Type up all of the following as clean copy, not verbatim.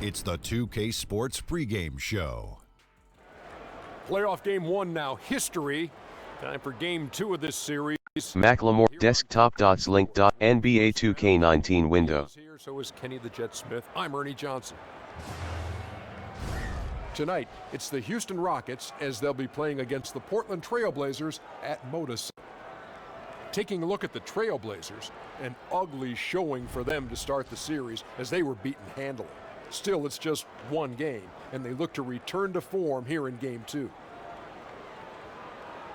It's the 2K Sports pregame show. Playoff game one now, history. Time for game two of this series. Macklemore desktop.link.nba 2K19 window. Here, so is Kenny the Jet Smith. I'm Ernie Johnson. Tonight, it's the Houston Rockets as they'll be playing against the Portland Trailblazers at Moda Center. Taking a look at the Trailblazers, an ugly showing for them to start the series as they were beaten handily. Still, it's just one game, and they look to return to form here in game two.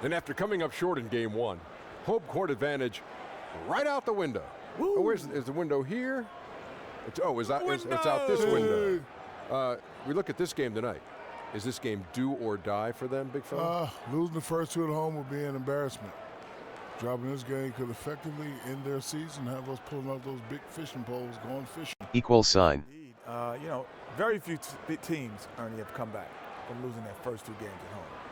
Then after coming up short in game one, home court advantage right out the window. Oh, is the window here? It's out this window. We look at this game tonight. Is this game do or die for them, big fella? Losing the first two at home would be an embarrassment. Dropping this game could effectively end their season, have us pulling out those big fishing poles going fishing. =. Very few teams, Ernie, have come back from losing their first two games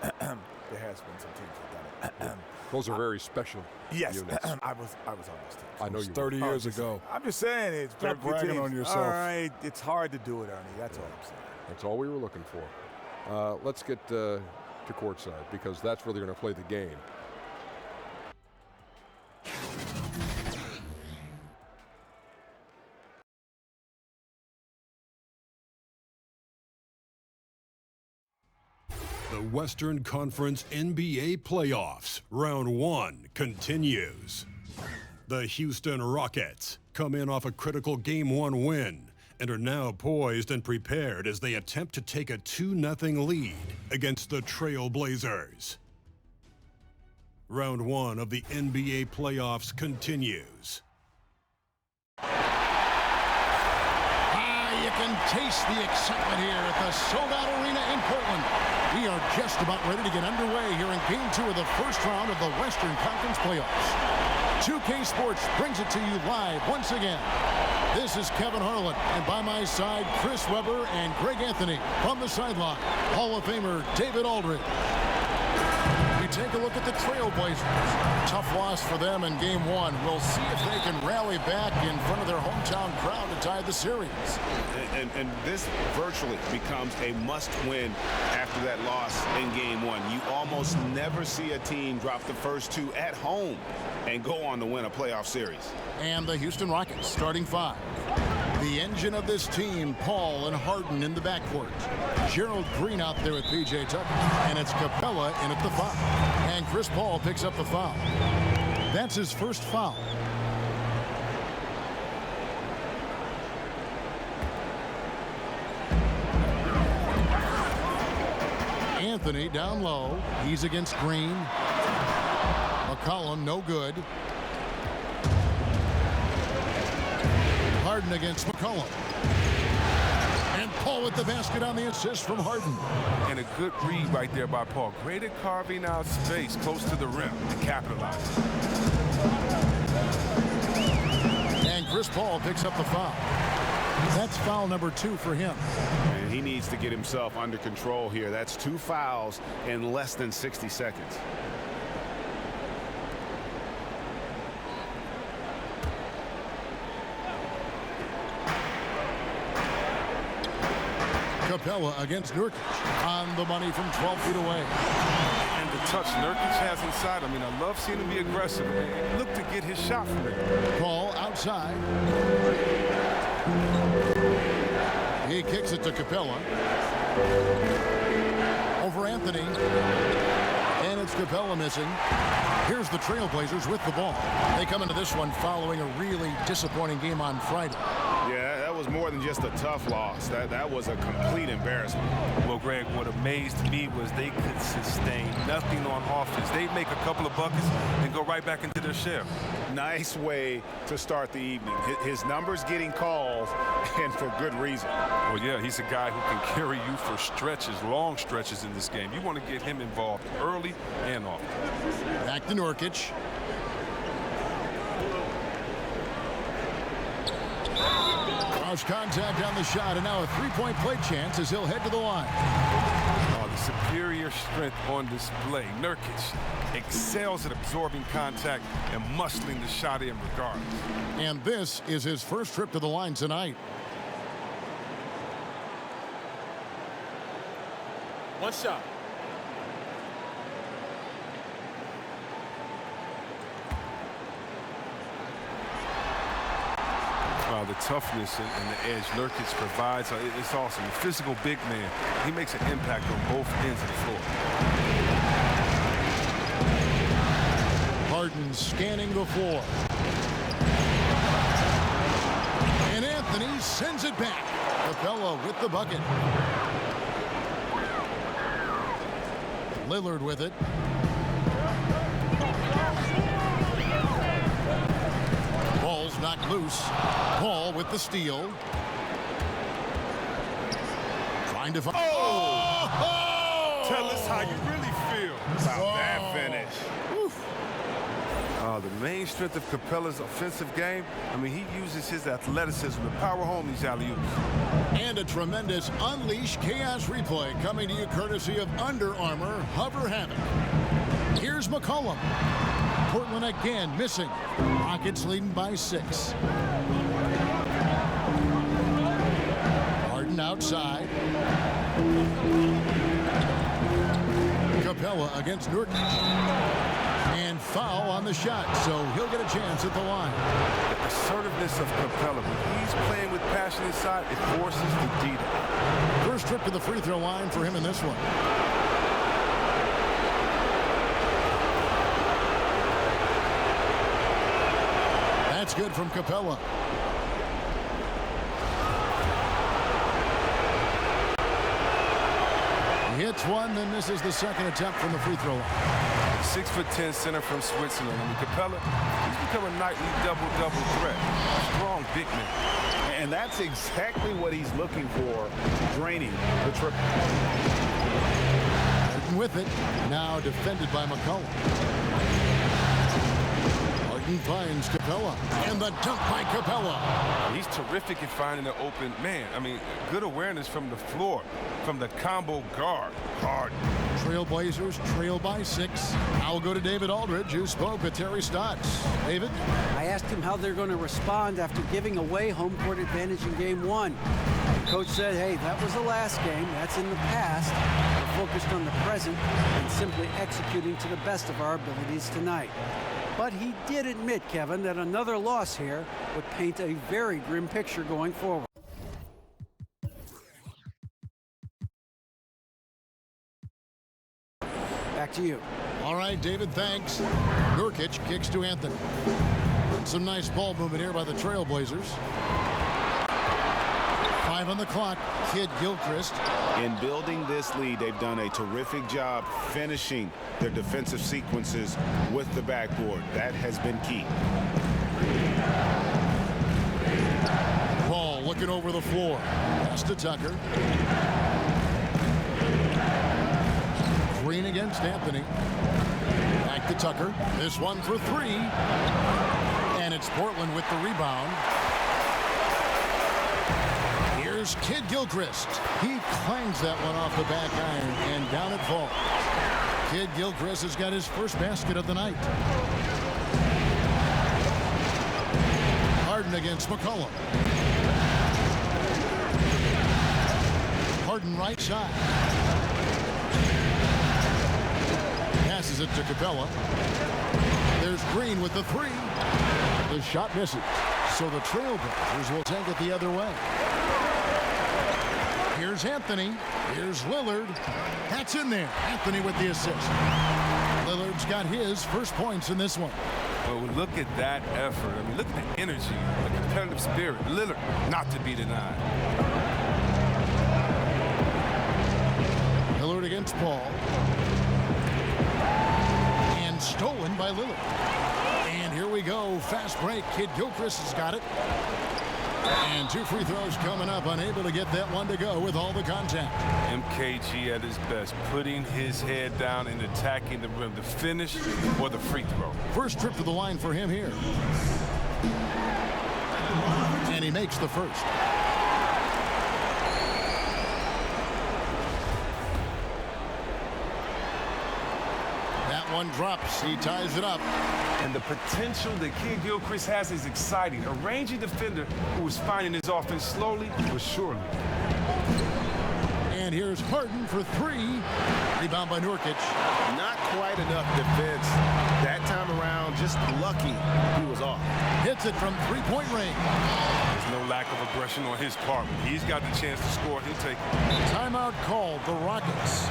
at home. There has been some teams that have done it. Those are very special yes, units. I was on this team. I know you 30 were. years ago. I'm just saying it's Stop bragging on yourself. All right, it's hard to do it, Ernie. That's all I'm saying. That's all we were looking for. Let's get to courtside because that's where they're going to play the game. The Western Conference NBA Playoffs, Round 1 continues. The Houston Rockets come in off a critical Game 1 win and are now poised and prepared as they attempt to take a 2-0 lead against the Trailblazers. Round 1 of the NBA Playoffs continues. You can taste the excitement here at the sold-out arena in Portland. We are just about ready to get underway here in Game 2 of the first round of the Western Conference Playoffs. 2K Sports brings it to you live once again. This is Kevin Harlan, and by my side, Chris Webber and Greg Anthony. From the sideline, Hall of Famer David Aldridge. We take a look at the Trailblazers. Tough loss for them in Game 1. We'll see if they can rally back in front of their hometown crowd to tie the series. And this virtually becomes a must-win after that loss in Game 1. You almost never see a team drop the first two at home and go on to win a playoff series. And the Houston Rockets starting five. The engine of this team, Paul and Harden in the backcourt. Gerald Green out there with P.J. Tucker. And it's Capella in at the foul. And Chris Paul picks up the foul. That's his first foul. Anthony down low. He's against Green. McCollum, no good. Harden against McCollum. And Paul with the basket on the assist from Harden. And a good read right there by Paul. Great at carving out space close to the rim to capitalize. And Chris Paul picks up the foul. That's foul number 2 for him. And he needs to get himself under control here. That's 2 fouls in less than 60 seconds. Capella against Nurkic on the money from 12 feet away. And the touch Nurkic has inside. I mean, I love seeing him be aggressive. Look to get his shot from there. Paul outside. He kicks it to Capella. Over Anthony. And it's Capella missing. Here's the Trailblazers with the ball. They come into this one following a really disappointing game on Friday. Yeah, that was more than just a tough loss. That was a complete embarrassment. Well, Greg, what amazed me was they could sustain nothing on offense. They'd make a couple of buckets and go right back into their shell. Nice way to start the evening. His numbers getting calls, and for good reason. Well, yeah, he's a guy who can carry you for stretches, long stretches in this game. You want to get him involved early and often. Back to Nurkic. Allows contact on the shot, and now a three-point play chance as he'll head to the line. Oh, the superior strength on display. Nurkic excels at absorbing contact and muscling the shot in regardless. And this is his first trip to the line tonight. One shot. The toughness and the edge Nurkic provides, it's awesome. A physical big man. He makes an impact on both ends of the floor. Harden scanning the floor. And Anthony sends it back. Capella with the bucket. Lillard with it. Ball's knocked loose. Paul with the steal. Trying to find. Oh! Tell us how you really feel about that finish. The main strength of Capella's offensive game, I mean, he uses his athleticism to power home these alley-oops. And a tremendous Unleash Chaos replay coming to you courtesy of Under Armour Hover Havoc. Here's McCollum. Portland again missing. Rockets leading by 6. Harden outside. Capella against Nurkic. And foul on the shot, so he'll get a chance at the line. The assertiveness of Capella, when he's playing with passion inside, it forces the D down. First trip to the free throw line for him in this one. That's good from Capella. He hits one, then misses the second attempt from the free throw line. 6'10" center from Switzerland. I mean, Capella, he's become a nightly double-double threat. Strong big man. And that's exactly what he's looking for, draining the triple. Harden with it. Now defended by McCollum. Harden finds Capella. And the dunk by Capella. He's terrific at finding an open man. I mean, good awareness from the floor, from the combo guard. Harden. Trailblazers trail by 6. I'll go to David Aldridge, who spoke with Terry Stotts. David? I asked him how they're going to respond after giving away home court advantage in Game 1. The coach said, hey, that was the last game. That's in the past. We're focused on the present and simply executing to the best of our abilities tonight. But he did admit, Kevin, that another loss here would paint a very grim picture going forward. Back to you. All right, David, thanks. Nurkic kicks to Anthony. Some nice ball movement here by the Trailblazers. 5 on the clock. Kid Gilchrist. In building this lead, they've done a terrific job finishing their defensive sequences with the backboard. That has been key. Ball looking over the floor. Pass to Tucker. Green against Anthony. Back to Tucker. This one for 3. And it's Portland with the rebound. Here's Kid Gilchrist. He clangs that one off the back iron and down it falls. Kid Gilchrist has got his first basket of the night. Harden against McCollum. Harden right side. Passes it to Capella. There's Green with the 3. The shot misses. So the Trailblazers will take it the other way. Here's Anthony. Here's Lillard. That's in there. Anthony with the assist. Lillard's got his first points in this one. Well, look at that effort. I mean, look at the energy, the competitive spirit. Lillard, not to be denied. Lillard against Paul. And stolen by Lillard. And here we go. Fast break. Kid Gilchrist has got it. And 2 free throws coming up. Unable to get that one to go with all the contact. MKG at his best, putting his head down and attacking the rim. The finish or the free throw. First trip to the line for him here. And he makes the first. one drops. He ties it up. And the potential that Kidd-Gilchrist has is exciting. A rangy defender who is finding his offense slowly but surely. And here's Harden for three. Rebound by Nurkic. Not quite enough defense that time around. Just lucky he was off. Hits it from three-point range. There's no lack of aggression on his part. When he's got the chance to score, he'll take it. Timeout called, the Rockets.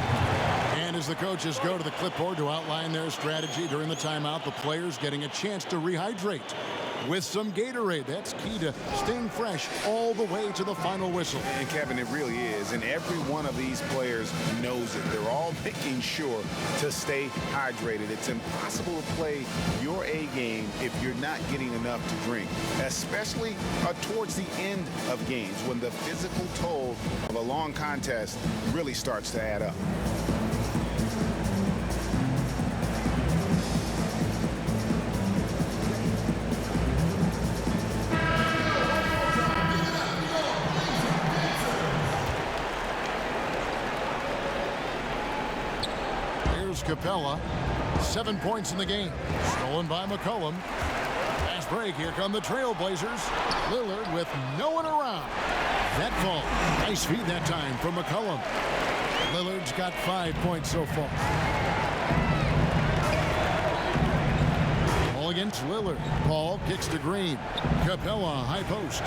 And as the coaches go to the clipboard to outline their strategy during the timeout, the players getting a chance to rehydrate with some Gatorade. That's key to staying fresh all the way to the final whistle. And Kevin, it really is. And every one of these players knows it. They're all making sure to stay hydrated. It's impossible to play your A game if you're not getting enough to drink, especially towards the end of games when the physical toll of a long contest really starts to add up. Capella, 7 points in the game. Stolen by McCollum. Fast break. Here come the Trailblazers. Lillard with no one around. That fall. Nice feed that time from McCollum. Lillard's got 5 points so far. Ball against Lillard. Paul kicks to Green. Capella, high post.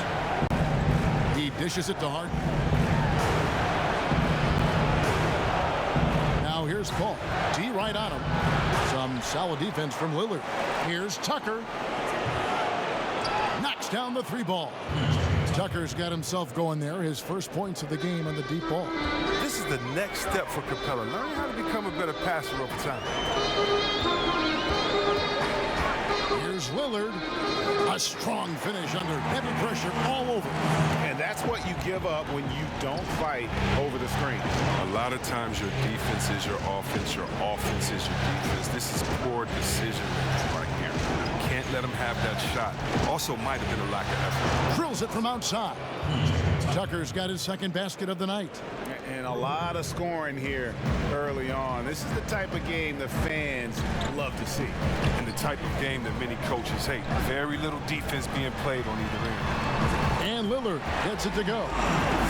He dishes it to Harden. Here's Paul. D right on him. Some solid defense from Lillard. Here's Tucker. Knocks down the three ball. Tucker's got himself going there. His first points of the game on the deep ball. This is the next step for Capella. Learning how to become a better passer over time. Here's Lillard. A strong finish under heavy pressure all over. And that's what you give up when you don't fight over the screen. A lot of times your defense is your offense is your defense. This is poor decision right here. You can't let him have that shot. Also might have been a lack of effort. Drills it from outside. Tucker's got his second basket of the night. And a lot of scoring here early on. This is the type of game the fans love to see. And the type of game that many coaches hate. Very little defense being played on either end. And Lillard gets it to go.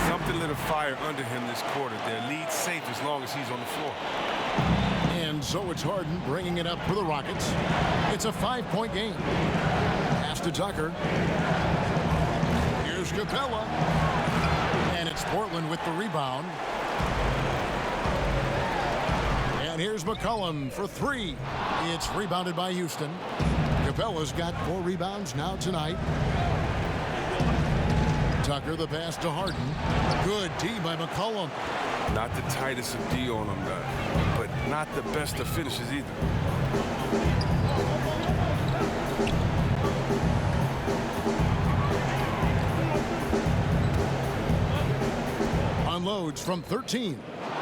Something lit a fire under him this quarter. Their lead safe as long as he's on the floor. And so it's Harden bringing it up for the Rockets. It's a 5-point game. Pass to Tucker. Here's Capella. And it's Portland with the rebound. And here's McCollum for three. It's rebounded by Houston. Capella's got 4 rebounds now tonight. Tucker the pass to Harden. Good D by McCollum. Not the tightest of D on him, but not the best of finishes either. Unloads from 13.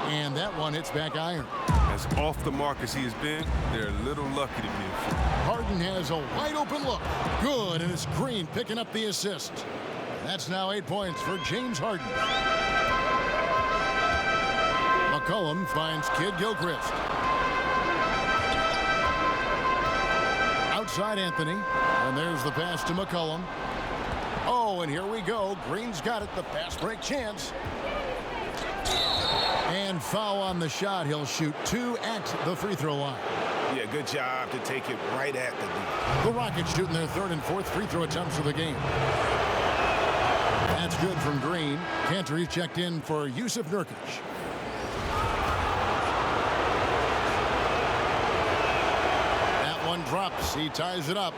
And that one hits back iron. As off the mark as he has been, they're a little lucky to be in front. Harden has a wide open look. Good, and it's Green picking up the assist. That's now 8 points for James Harden. McCollum finds Kidd-Gilchrist. Outside Anthony, and there's the pass to McCollum. Oh, and here we go. Green's got it, the fast break chance. And foul on the shot. He'll shoot 2 at the free throw line. Yeah, good job to take it right at the D. The Rockets shooting their 3rd and 4th free throw attempts of the game. That's good from Green. Cantor checked in for Yusuf Nurkic. That one drops. He ties it up.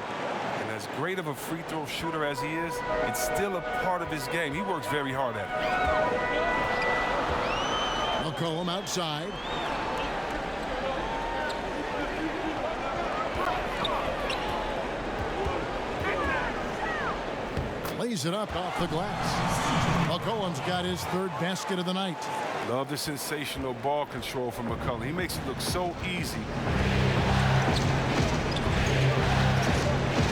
And as great of a free throw shooter as he is, it's still a part of his game. He works very hard at it. McCollum outside. Lays it up off the glass. McCollum's got his 3rd basket of the night. Love the sensational ball control from McCollum. He makes it look so easy.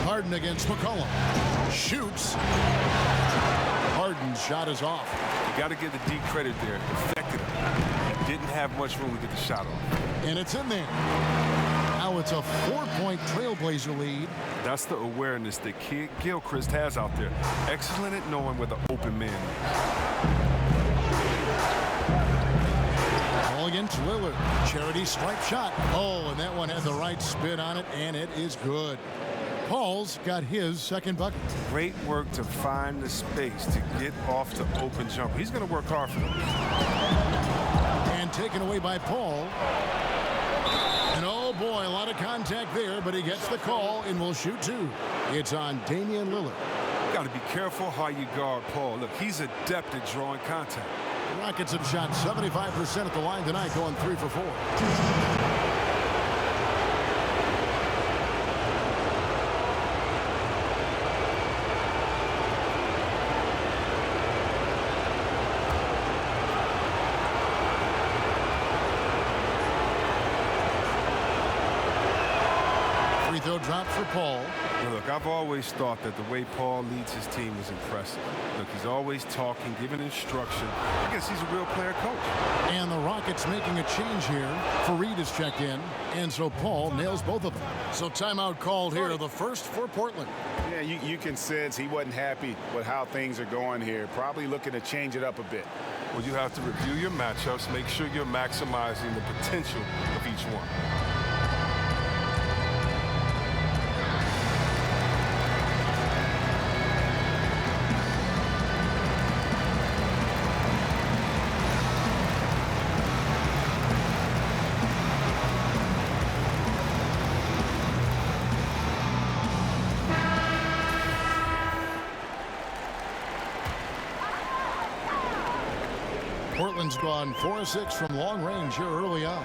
Harden against McCollum. Shoots. Harden's shot is off. You got to give the D credit there. Affected him. He didn't have much room to get the shot off. And it's in there. Now it's a 4-point Trailblazer lead. That's the awareness that Kid Gilchrist has out there. Excellent at knowing where the open man is. Ball against Lillard. Charity stripe shot. Oh, and that one had the right spin on it, and it is good. Paul's got his second bucket. Great work to find the space to get off the open jumper. He's going to work hard for them. And taken away by Paul. And oh boy, a lot of contact there, but he gets the call and will shoot two. It's on Damian Lillard. You got to be careful how you guard Paul. Look, he's adept at drawing contact. The Rockets have shot 75% at the line tonight, going 3 for 4. Drop for Paul. Now look, I've always thought that the way Paul leads his team is impressive. Look, he's always talking, giving instruction. I guess he's a real player coach. And the Rockets making a change here. Fareed is checked in, and so Paul nails both of them. So timeout called here, the first for Portland. Yeah, you can sense he wasn't happy with how things are going here. Probably looking to change it up a bit. Well, you have to review your matchups, make sure you're maximizing the potential of each one. Portland's gone 4 of 6 from long range here early on.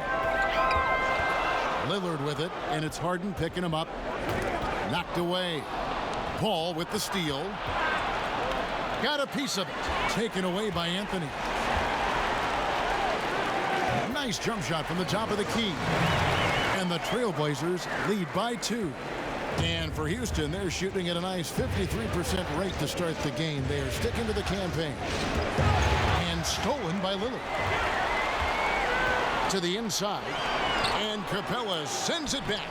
Lillard with it, and it's Harden picking him up. Knocked away. Paul with the steal. Got a piece of it. Taken away by Anthony. Nice jump shot from the top of the key. And the Trailblazers lead by 2. And for Houston, they're shooting at a nice 53% rate to start the game. They are sticking to the campaign. And stolen by Lillard. To the inside. And Capella sends it back.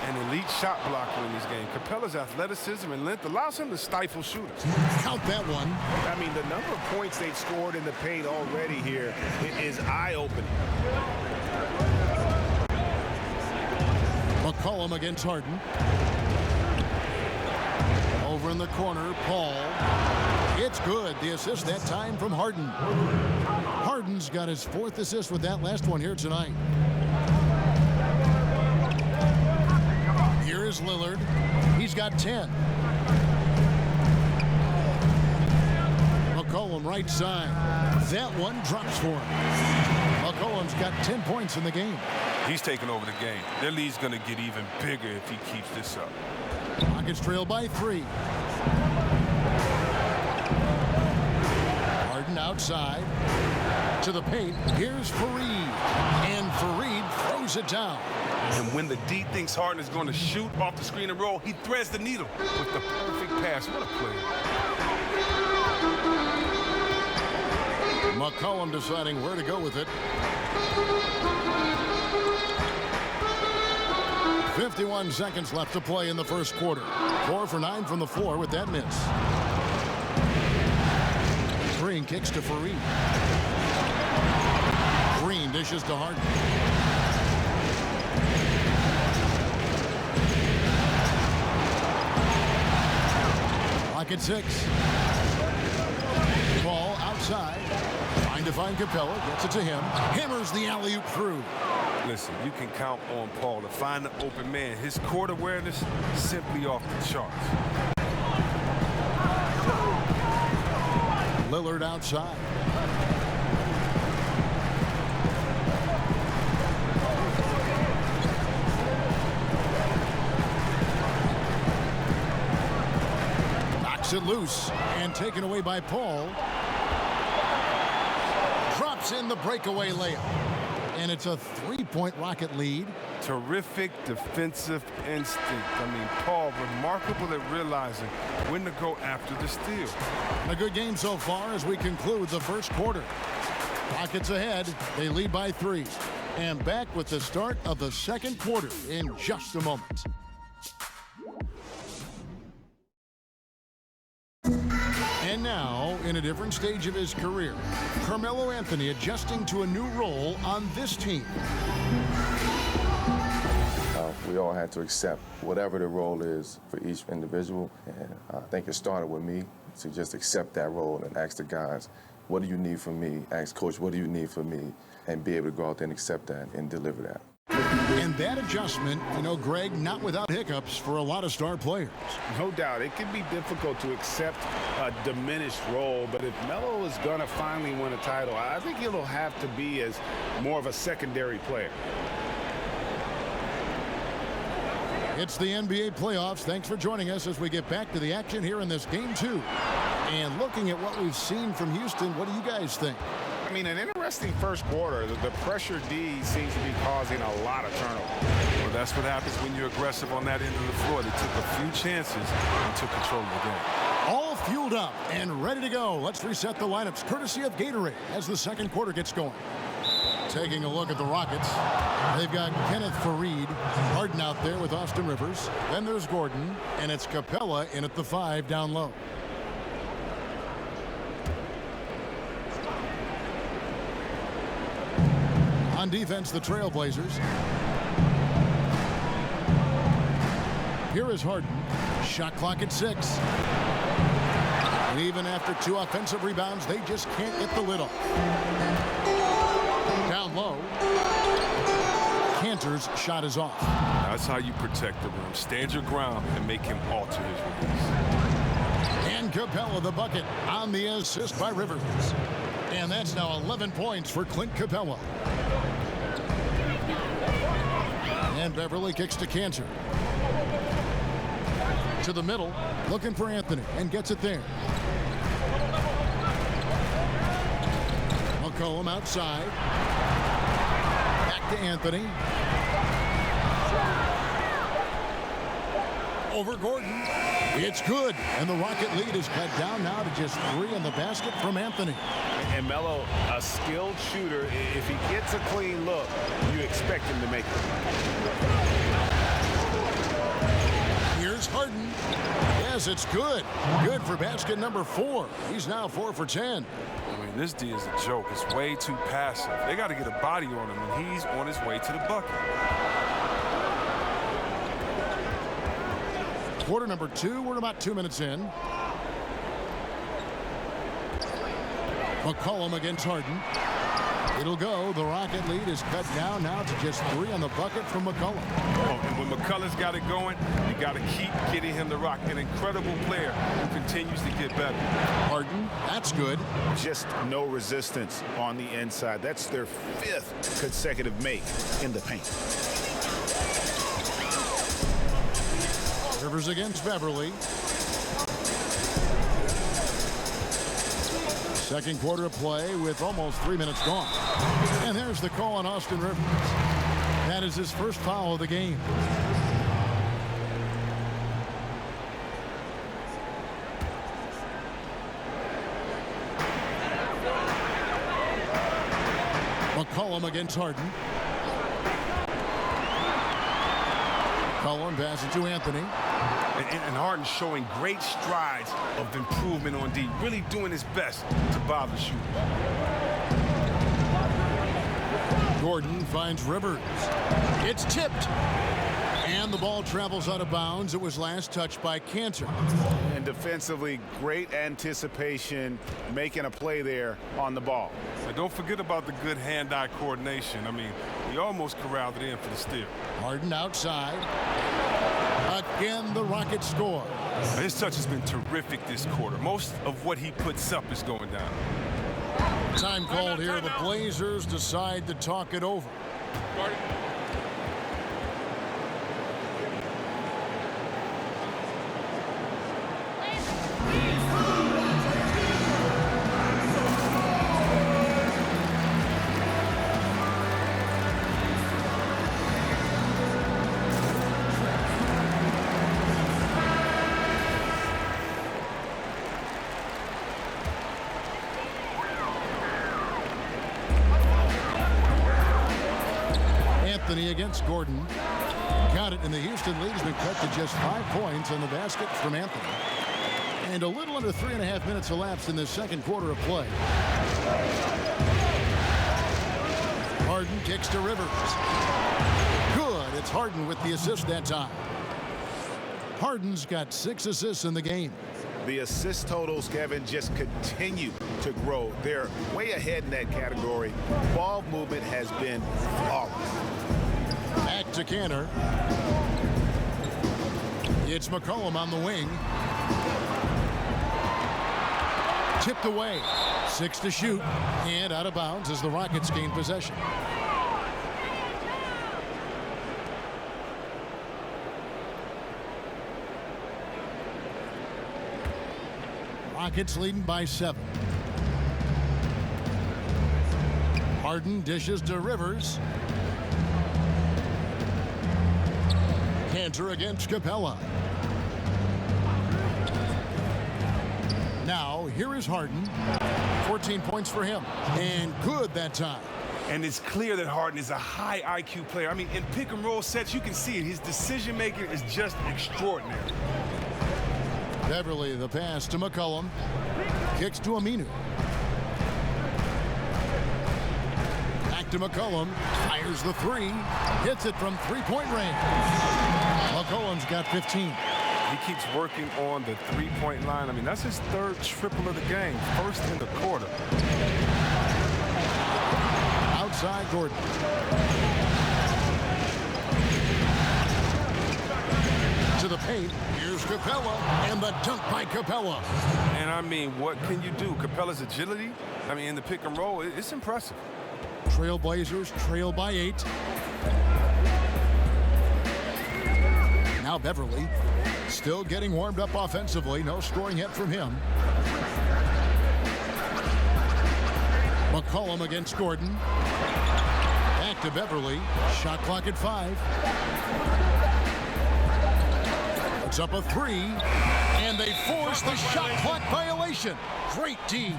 An elite shot blocker in this game. Capella's athleticism and length allows him to stifle shooters. Count that one. I mean, the number of points they've scored in the paint already here is eye-opening. McCollum against Harden. Over in the corner, Paul. It's good. The assist that time from Harden. Harden's got his 4th assist with that last one here tonight. Here is Lillard. He's got 10. McCollum right side. That one drops for him. McCollum's got 10 points in the game. He's taking over the game. Their lead's going to get even bigger if he keeps this up. Rockets trail by 3. Harden outside. To the paint. Here's Fareed. And Fareed throws it down. And when the D thinks Harden is going to shoot off the screen and roll, he threads the needle with the perfect pass. What a play. McCollum deciding where to go with it. 51 seconds left to play in the first quarter. 4 for 9 from the floor with that miss. Green kicks to Fareed. Green dishes to Harden. At 6. Ball outside. Trying to find Capella. Gets it to him. Hammers the alley-oop through. Listen, you can count on Paul to find the open man. His court awareness simply off the charts. Lillard outside. It loose and taken away by Paul. Drops in the breakaway layup. And it's a 3-point Rocket lead. Terrific defensive instinct. I mean, Paul, remarkable at realizing when to go after the steal. A good game so far as we conclude the first quarter. Rockets ahead. They lead by 3. And back with the start of the second quarter in just a moment. And now, in a different stage of his career, Carmelo Anthony adjusting to a new role on this team. We all had to accept whatever the role is for each individual. And I think it started with me to just accept that role and ask the guys, what do you need from me? Ask Coach, what do you need from me? And be able to go out there and accept that and deliver that. And that adjustment, Greg, not without hiccups for a lot of star players. No doubt. It can be difficult to accept a diminished role, but if Melo is going to finally win a title, I think he'll have to be as more of a secondary player. It's the NBA playoffs. Thanks for joining us as we get back to the action here in this game 2. And looking at what we've seen from Houston, what do you guys think? I mean, an interesting first quarter. The pressure D seems to be causing a lot of turnover. Well, that's what happens when you're aggressive on that end of the floor. They took a few chances and took control of the game. All fueled up and ready to go. Let's reset the lineups courtesy of Gatorade as the second quarter gets going. Taking a look at the Rockets, they've got Kenneth Faried, Harden out there with Austin Rivers. Then there's Gordon, and it's Capella in at the 5 down low. On defense, the Trailblazers. Here is Harden. Shot clock at 6. And even after 2 offensive rebounds, they just can't get the lid off. Down low. Cantor's shot is off. That's how you protect the rim. Stand your ground and make him alter his release. And Capella the bucket on the assist by Rivers. And that's now 11 points for Clint Capella. And Beverly kicks to Cantor. To the middle, looking for Anthony, and gets it there. McCollum outside. Back to Anthony. Over Gordon. It's good. And the Rocket lead is cut down now to just 3 in the basket from Anthony. And Melo, a skilled shooter. If he gets a clean look, you expect him to make it. Here's Harden. Yes, it's good. Good for basket number 4. He's now 4 for 10. I mean, this D is a joke. It's way too passive. They got to get a body on him, and he's on his way to the bucket. Quarter number 2. We're about 2 minutes in. McCollum against Harden. It'll go. The Rocket lead is cut down now to just 3 on the bucket from McCollum. Oh, and when McCullough's got it going, you got to keep getting him the rock. An incredible player who continues to get better. Harden, that's good. Just no resistance on the inside. That's their 5th consecutive make in the paint. Rivers against Beverly. Second quarter of play with almost 3 minutes gone. And there's the call on Austin Rivers. That is his first foul of the game. McCollum against Harden. McCollum passes to Anthony. And Harden showing great strides of improvement on D, really doing his best to bother shooters. Gordon finds Rivers. It's tipped. And the ball travels out of bounds. It was last touched by Cantor. And defensively, great anticipation, making a play there on the ball. And don't forget about the good hand-eye coordination. I mean, he almost corralled it in for the steal. Harden outside. Again, the Rockets score. His touch has been terrific this quarter. Most of what he puts up is going down. Time called here. The Blazers decide to talk it over. Anthony against Gordon. Count it, and the Houston lead has been cut to just 5 points on the basket from Anthony. And a little under 3.5 minutes elapsed in the second quarter of play. Harden kicks to Rivers. Good. It's Harden with the assist that time. Harden's got 6 assists in the game. The assist totals, Kevin, just continue to grow. They're way ahead in that category. Ball movement has been flawless. Back to Kanter. It's McCollum on the wing. Tipped away. 6 to shoot. And out of bounds as the Rockets gain possession. Rockets leading by 7. Harden dishes to Rivers. Kanter against Capella. Now, here is Harden. 14 points for him. And good that time. And it's clear that Harden is a high IQ player. I mean, in pick and roll sets, you can see it. His decision making is just extraordinary. Beverly, the pass to McCollum. Kicks to Aminu. Back to McCollum. Fires the 3. Hits it from three-point range. McCollum's got 15. He keeps working on the three-point line. I mean, that's his 3rd triple of the game. First in the quarter. Outside Gordon. To the paint. Here's Capella, and the dunk by Capella. And I mean, what can you do? Capella's agility, I mean, in the pick and roll, it's impressive. Trailblazers trail by 8. Now Beverly still getting warmed up offensively. No scoring yet from him. McCollum against Gordon. Back to Beverly. Shot clock at 5. It's up a 3, and they force the shot clock violation. Great D.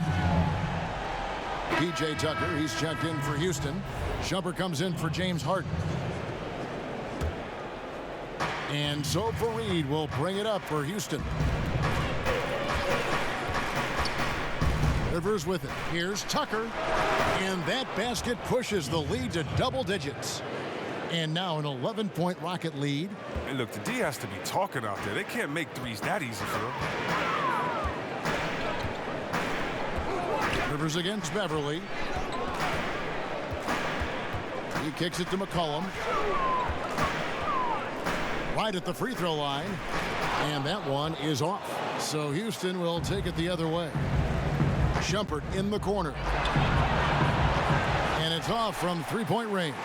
P.J. Tucker, he's checked in for Houston. Shumpert comes in for James Harden. And so Fareed will bring it up for Houston. Rivers with it. Here's Tucker, and that basket pushes the lead to double digits. And now an 11-point Rocket lead. And look, the D has to be talking out there. They can't make threes that easy for them. Rivers against Beverly. He kicks it to McCollum. Right at the free throw line. And that one is off. So Houston will take it the other way. Shumpert in the corner. And it's off from three-point range.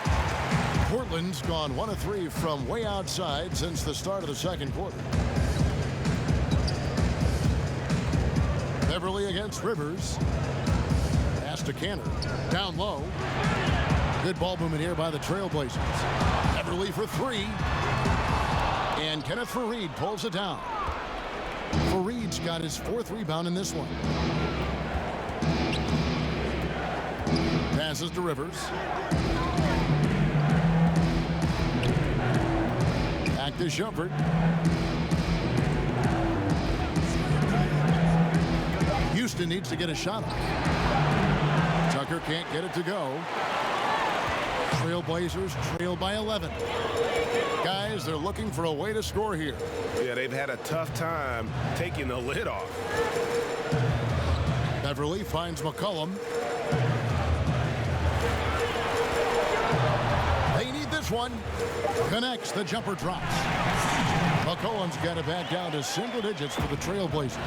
Portland's gone 1 of 3 from way outside since the start of the second quarter. Beverly against Rivers. Pass to Kanter. Down low. Good ball movement here by the Trailblazers. Beverly for 3. And Kenneth Fareed pulls it down. Fareed's got his 4th rebound in this one. Passes to Rivers. Back to Shumpert. Houston needs to get a shot off. Tucker can't get it to go. Trailblazers trail by 11. Guys, they're looking for a way to score here. Yeah, they've had a tough time taking the lid off. Beverly finds McCollum. They need this one. Connects, the jumper drops. McCollum's got it back down to single digits for the Trailblazers.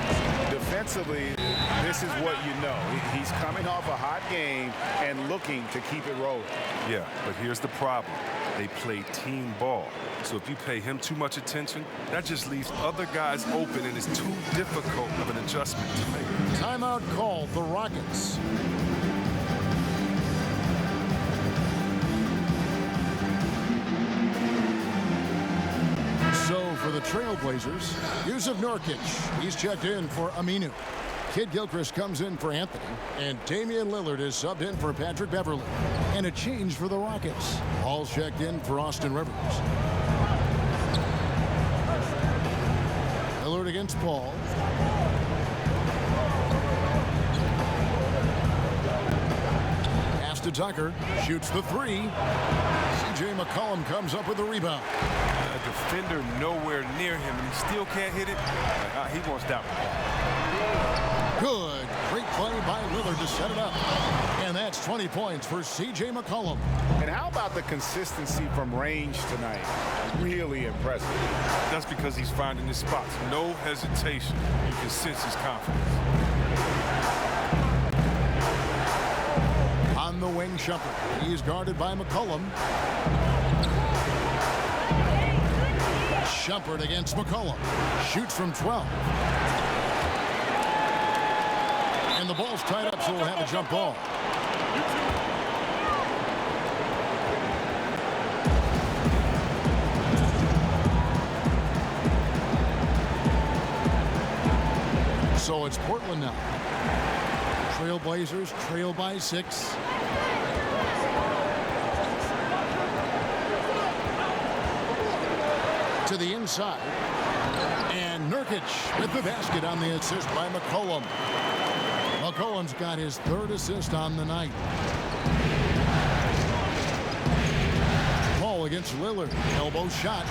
Defensively, this is what you know. He's coming off a hot game and looking to keep it rolling. Yeah, but here's the problem. They play team ball. So if you pay him too much attention, that just leaves other guys open, and it's too difficult of an adjustment to make. Timeout called the Rockets. So for the Trailblazers, Jusuf Nurkic. He's checked in for Aminu. Kid Gilchrist comes in for Anthony, and Damian Lillard is subbed in for Patrick Beverly. And a change for the Rockets. Hall's checked in for Austin Rivers. Lillard against Paul. Pass to Tucker. Shoots the three. C.J. McCollum comes up with the rebound. A defender nowhere near him, and he still can't hit it. He wants that one. Good. Great play by Lillard to set it up. And that's 20 points for C.J. McCollum. And how about the consistency from range tonight? Really impressive. That's because he's finding his spots. No hesitation. You can sense his confidence. On the wing, Shumpert. He is guarded by McCollum. Shumpert against McCollum. Shoots from 12. And the ball's tied up, so we'll have a jump ball. So it's Portland now. Trailblazers trail by 6. To the inside. And Nurkic with the basket on the assist by McCollum. McCollum's got his 3rd assist on the night. Paul against Lillard. Elbow shot.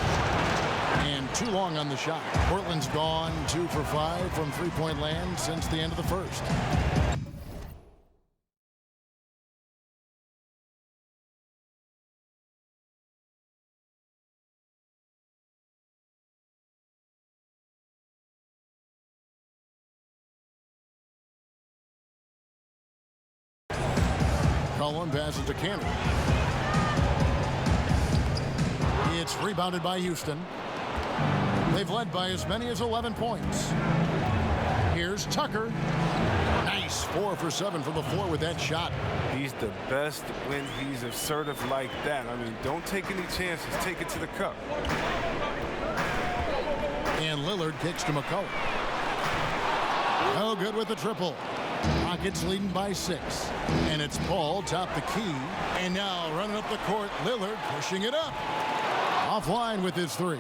And too long on the shot. Portland's gone 2 for 5 from three-point land since the end of the first. McCollum passes to Cannon. It's rebounded by Houston. They've led by as many as 11 points. Here's Tucker. Nice 4 for 7 from the floor with that shot. He's the best when he's assertive like that. I mean, don't take any chances. Take it to the cup. And Lillard kicks to McCollum. Oh, good with the triple. Rockets leading by 6. And it's Paul top the key. And now running up the court, Lillard pushing it up. Offline with his 3.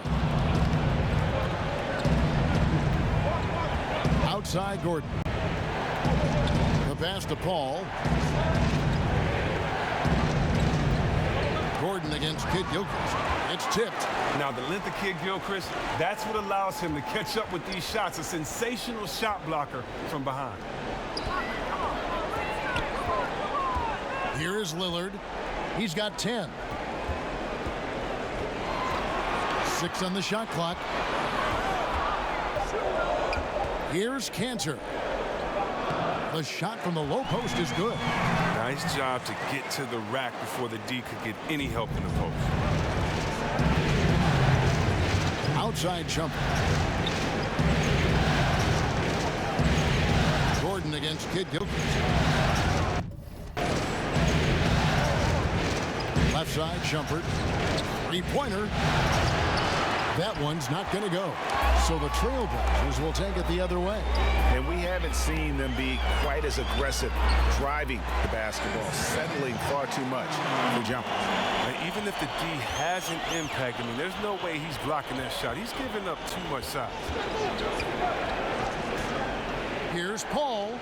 Outside Gordon. The pass to Paul. Gordon against Kid Gilchrist. It's tipped. Now the length of Kid Gilchrist, that's what allows him to catch up with these shots. A sensational shot blocker from behind. Here is Lillard. He's got 10. 6 on the shot clock. Here's Cantor. The shot from the low post is good. Nice job to get to the rack before the D could get any help in the post. Outside jumper. Gordon against Kid Gilchrist. Left side, Shumpert. 3-pointer. That one's not going to go. So the Trailblazers will take it the other way. And we haven't seen them be quite as aggressive driving the basketball, settling far too much for jumpers. And even if the D has an impact, I mean, there's no way he's blocking that shot. He's giving up too much size. Here's Paul.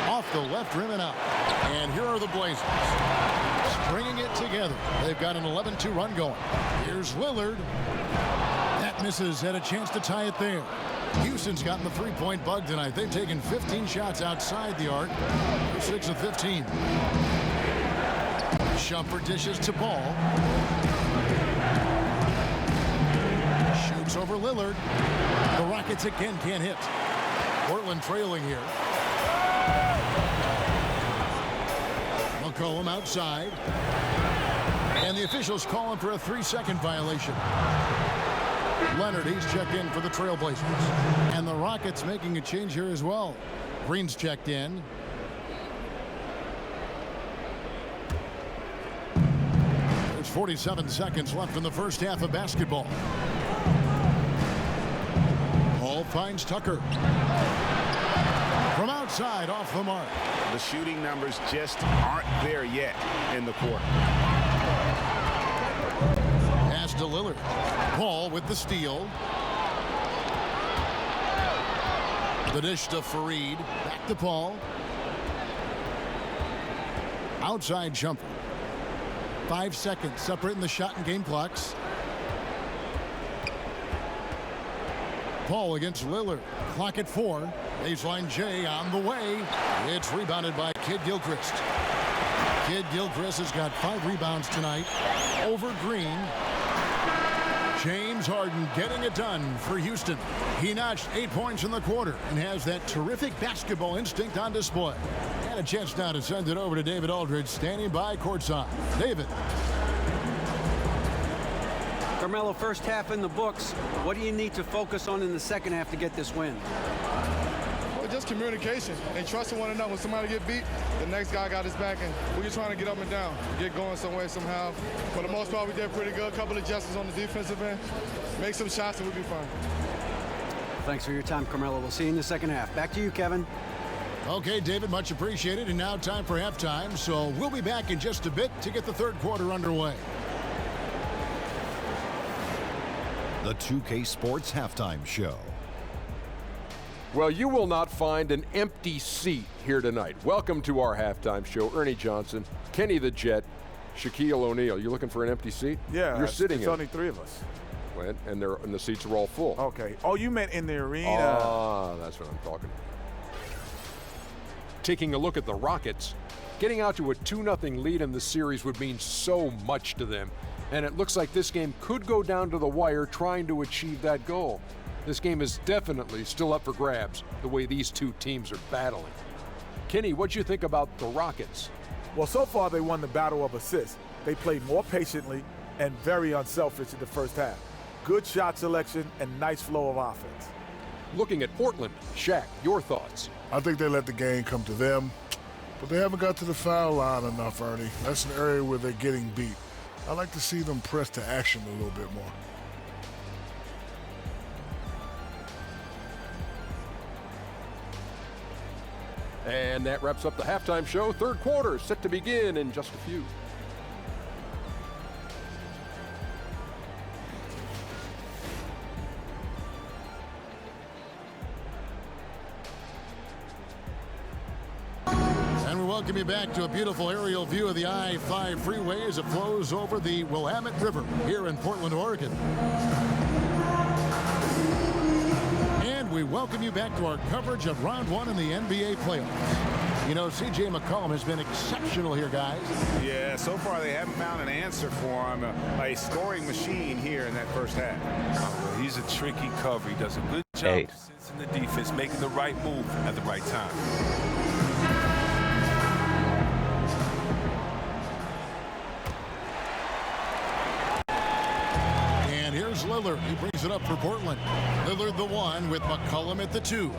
Off the left rim and out. And here are the Blazers. Stringing it together. They've got an 11-2 run going. Here's Lillard. That misses. Had a chance to tie it there. Houston's gotten the 3-point bug tonight. They've taken 15 shots outside the arc. They're 6 of 15. Shumpert dishes to Paul. Shoots over Lillard. The Rockets again can't hit. Portland trailing here. McCollum outside. And the officials calling for a 3-second violation. Leonard, he's checked in for the Trailblazers. And the Rockets making a change here as well. Green's checked in. There's 47 seconds left in the first half of basketball. Hall finds Tucker. From outside. outside off the mark. The shooting numbers just aren't there yet in the quarter. Pass to Lillard. Paul with the steal. The dish to Fareed. Back to Paul. Outside jumper. 5 seconds separating the shot and game clocks. Paul against Lillard. Clock at 4. Baseline J on the way. It's rebounded by Kid Gilchrist. Kid Gilchrist has got 5 rebounds tonight over Green. James Harden getting it done for Houston. He notched 8 points in the quarter and has that terrific basketball instinct on display. And a chance now to send it over to David Aldridge, standing by courtside. David. Carmelo, first half in the books. What do you need to focus on in the second half to get this win? Well, just communication and trusting one another. When somebody get beat, the next guy got his back, and we're just trying to get up and down, get going some way, somehow. For the most part, we did pretty good. A couple of adjustments on the defensive end. Make some shots, and we'll be fine. Thanks for your time, Carmelo. We'll see you in the second half. Back to you, Kevin. Okay, David, much appreciated. And now time for halftime. So we'll be back in just a bit to get the third quarter underway. The 2K Sports Halftime Show. Well, you will not find an empty seat here tonight. Welcome to our halftime show. Ernie Johnson, Kenny the Jet, Shaquille O'Neal. You looking for an empty seat? Yeah, you're sitting in. There's only 3 of us. And the seats are all full. Okay. Oh, you meant in the arena. Ah, that's what I'm talking about. Taking a look at the Rockets, getting out to a 2-0 lead in the series would mean so much to them. And it looks like this game could go down to the wire trying to achieve that goal. This game is definitely still up for grabs, the way these two teams are battling. Kenny, what'd you think about the Rockets? Well, so far they won the battle of assists. They played more patiently and very unselfish in the first half. Good shot selection and nice flow of offense. Looking at Portland, Shaq, your thoughts? I think they let the game come to them, but they haven't got to the foul line enough, Ernie. That's an area where they're getting beat. I like to see them press to action a little bit more. And that wraps up the halftime show. Third quarter set to begin in just a few. Welcome you back to a beautiful aerial view of the I-5 freeway as it flows over the Willamette River here in Portland, Oregon. And we welcome you back to our coverage of round 1 in the NBA playoffs. You know, C.J. McCollum has been exceptional here, guys. Yeah, so far they haven't found an answer for him. A scoring machine here in that first half. Well, he's a tricky cover. He does a good job in the defense, making the right move at the right time. Lillard, he brings it up for Portland. Lillard the 1 with McCollum at the 2.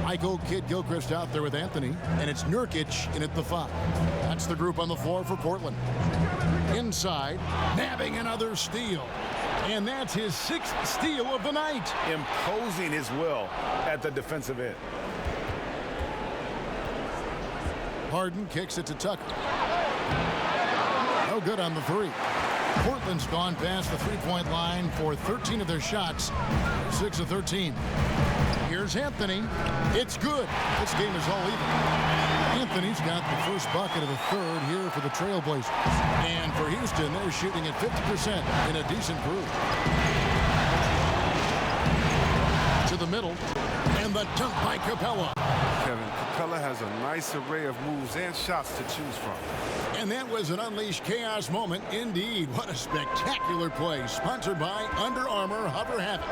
Michael Kid Gilchrist out there with Anthony, and it's Nurkic in at the 5. That's the group on the floor for Portland. Inside, nabbing another steal. And that's his 6th steal of the night. Imposing his will at the defensive end. Harden kicks it to Tucker. No good on the 3. Portland's gone past the three-point line for 13 of their shots, 6 of 13. Here's Anthony. It's good. This game is all even. Anthony's got the first bucket of the third here for the Trailblazers. And for Houston, they're shooting at 50% in a decent group. To the middle, and the dunk by Capella. Kevin, Capella has a nice array of moves and shots to choose from. And that was an unleashed chaos moment indeed. What a spectacular play. Sponsored by Under Armour Hover Habit.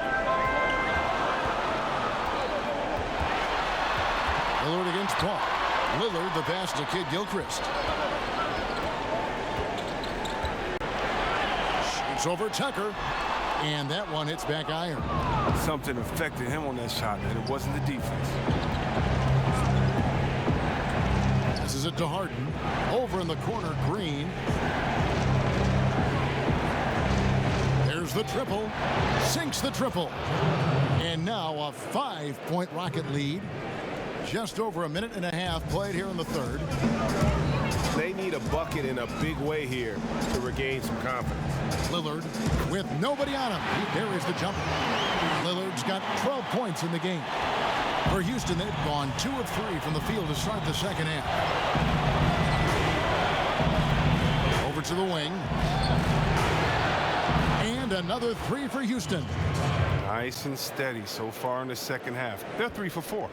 Lillard against Paul. Lillard the pass to Kid Gilchrist. Shoots over Tucker. And that one hits back iron. Something affected him on that shot, and it wasn't the defense. Passes it to Harden. Over in the corner, Green. There's the triple. Sinks the triple. And now a 5-point Rocket lead. Just over a minute and a half played here in the third. They need a bucket in a big way here to regain some confidence. Lillard with nobody on him. He buries the jumper. Lillard's got 12 points in the game. For Houston, they've gone 2 of 3 from the field to start the second half. Over to the wing. And another 3 for Houston. Nice and steady so far in the second half. They're 3 for 4.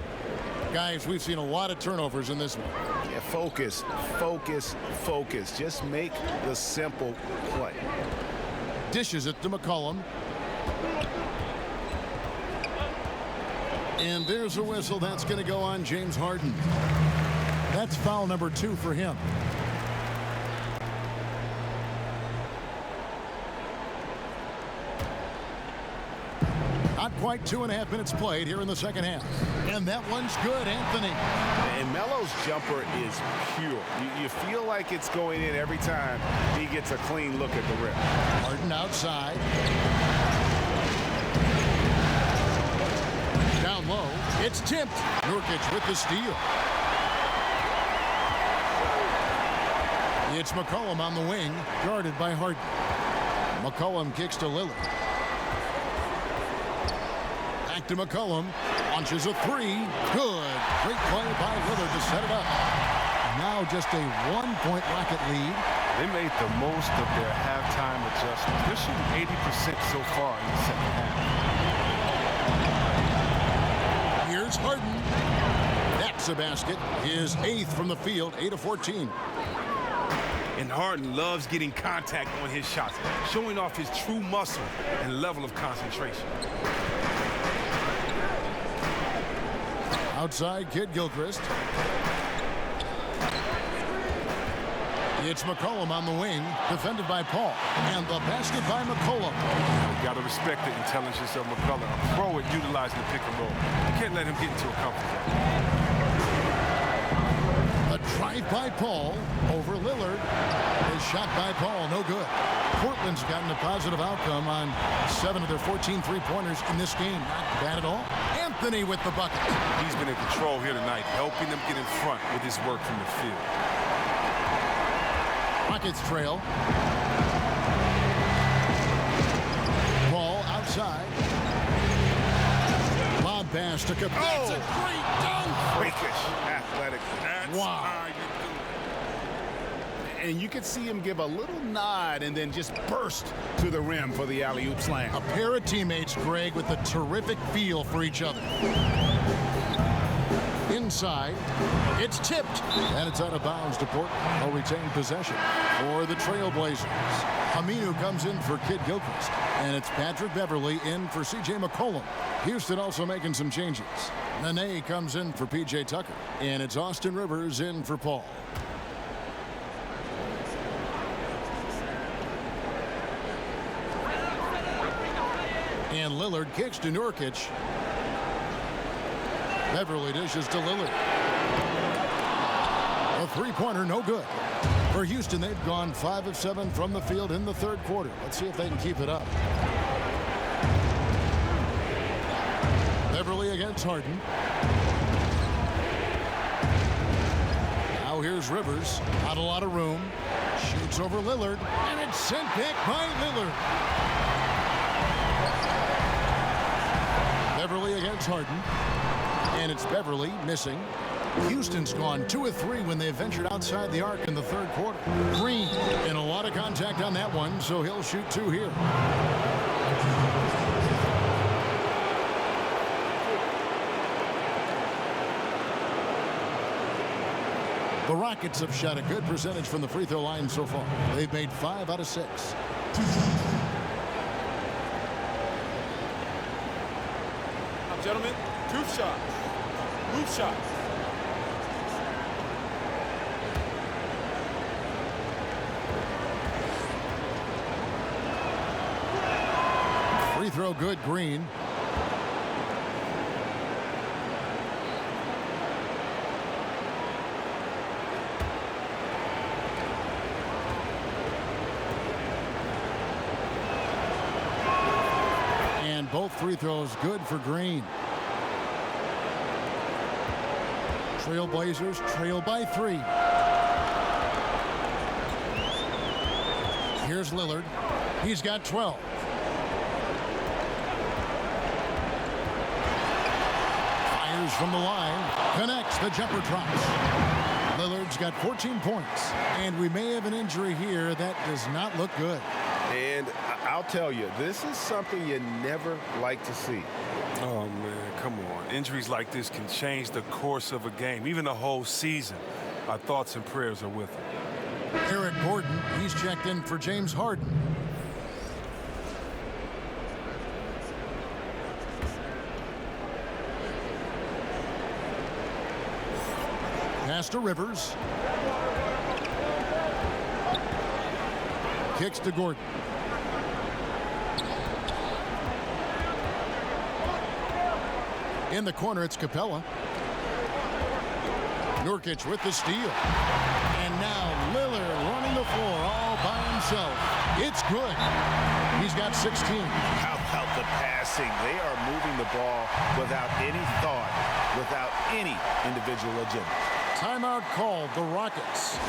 Guys, we've seen a lot of turnovers in this one. Yeah, focus, focus, focus. Just make the simple play. Dishes it to McCollum. And there's a whistle. That's going to go on James Harden. That's foul number 2 for him. Not quite 2.5 minutes played here in the second half. And that one's good, Anthony. And Melo's jumper is pure. You feel like it's going in every time he gets a clean look at the rim. Harden outside. Down low. It's tipped. Nurkic with the steal. It's McCollum on the wing, guarded by Harden. McCollum kicks to Lillard. Back to McCollum. Launches a 3. Good. Great play by Lillard to set it up. Now just a 1-point Rocket lead. They made the most of their halftime adjustments. They're shooting 80% so far in the second half. Here's Harden. That's a basket. His 8th from the field, 8 of 14. And Harden loves getting contact on his shots, showing off his true muscle and level of concentration. Outside, Kid Gilchrist. It's McCollum on the wing, defended by Paul. And the basket by McCollum. You got to respect the intelligence of McCollum, a pro at utilizing the pick and roll. You can't let him get into a comfort zone. The drive by Paul over Lillard. A shot by Paul, no good. Portland's gotten a positive outcome on 7 of their 14 three-pointers in this game. Not bad at all. Anthony with the bucket. He's been in control here tonight, helping them get in front with his work from the field. Rockets trail. Ball outside. Lob pass to Capela. That's a great dunk. Freakish athletic. That's wow. how you do it. And you could see him give a little nod and then just burst to the rim for the alley-oop slam. A pair of teammates, Greg, with a terrific feel for each other. Inside, it's tipped, and it's out of bounds to Portland. Will retain possession for the Trailblazers. Aminu comes in for Kid Gilchrist, and it's Patrick Beverly in for C.J. McCollum. Houston also making some changes. Nene comes in for P.J. Tucker, and it's Austin Rivers in for Paul. And Lillard kicks to Nurkic. Beverly dishes to Lillard. A three-pointer, no good. For Houston, they've gone 5 of 7 from the field in the third quarter. Let's see if they can keep it up. Beverly against Harden. Now here's Rivers. Not a lot of room. Shoots over Lillard. And it's sent back by Lillard. Beverly against Harden. And it's Beverly missing. Houston's gone 2 of 3 when they ventured outside the arc in the third quarter. Green, and a lot of contact on that one, so he'll shoot 2 here. The Rockets have shot a good percentage from the free throw line so far. They've made 5 out of 6. Now, gentlemen, 2 shots. Move shots. Free throw good, Green. And both free throws good for Green. Trailblazers trail by 3. Here's Lillard. He's got 12. Fires from the line. Connects. The jumper drops. Lillard's got 14 points. And we may have an injury here that does not look good. And I'll tell you, this is something you never like to see. Oh, man, come on. Injuries like this can change the course of a game, even the whole season. Our thoughts and prayers are with him. Eric Gordon, he's checked in for James Harden. Pass to Rivers. Kicks to Gordon. In the corner, it's Capella. Nurkic with the steal. And now Lillard running the floor all by himself. It's good. He's got 16. How about the passing? They are moving the ball without any thought, without any individual agenda. Timeout called, the Rockets.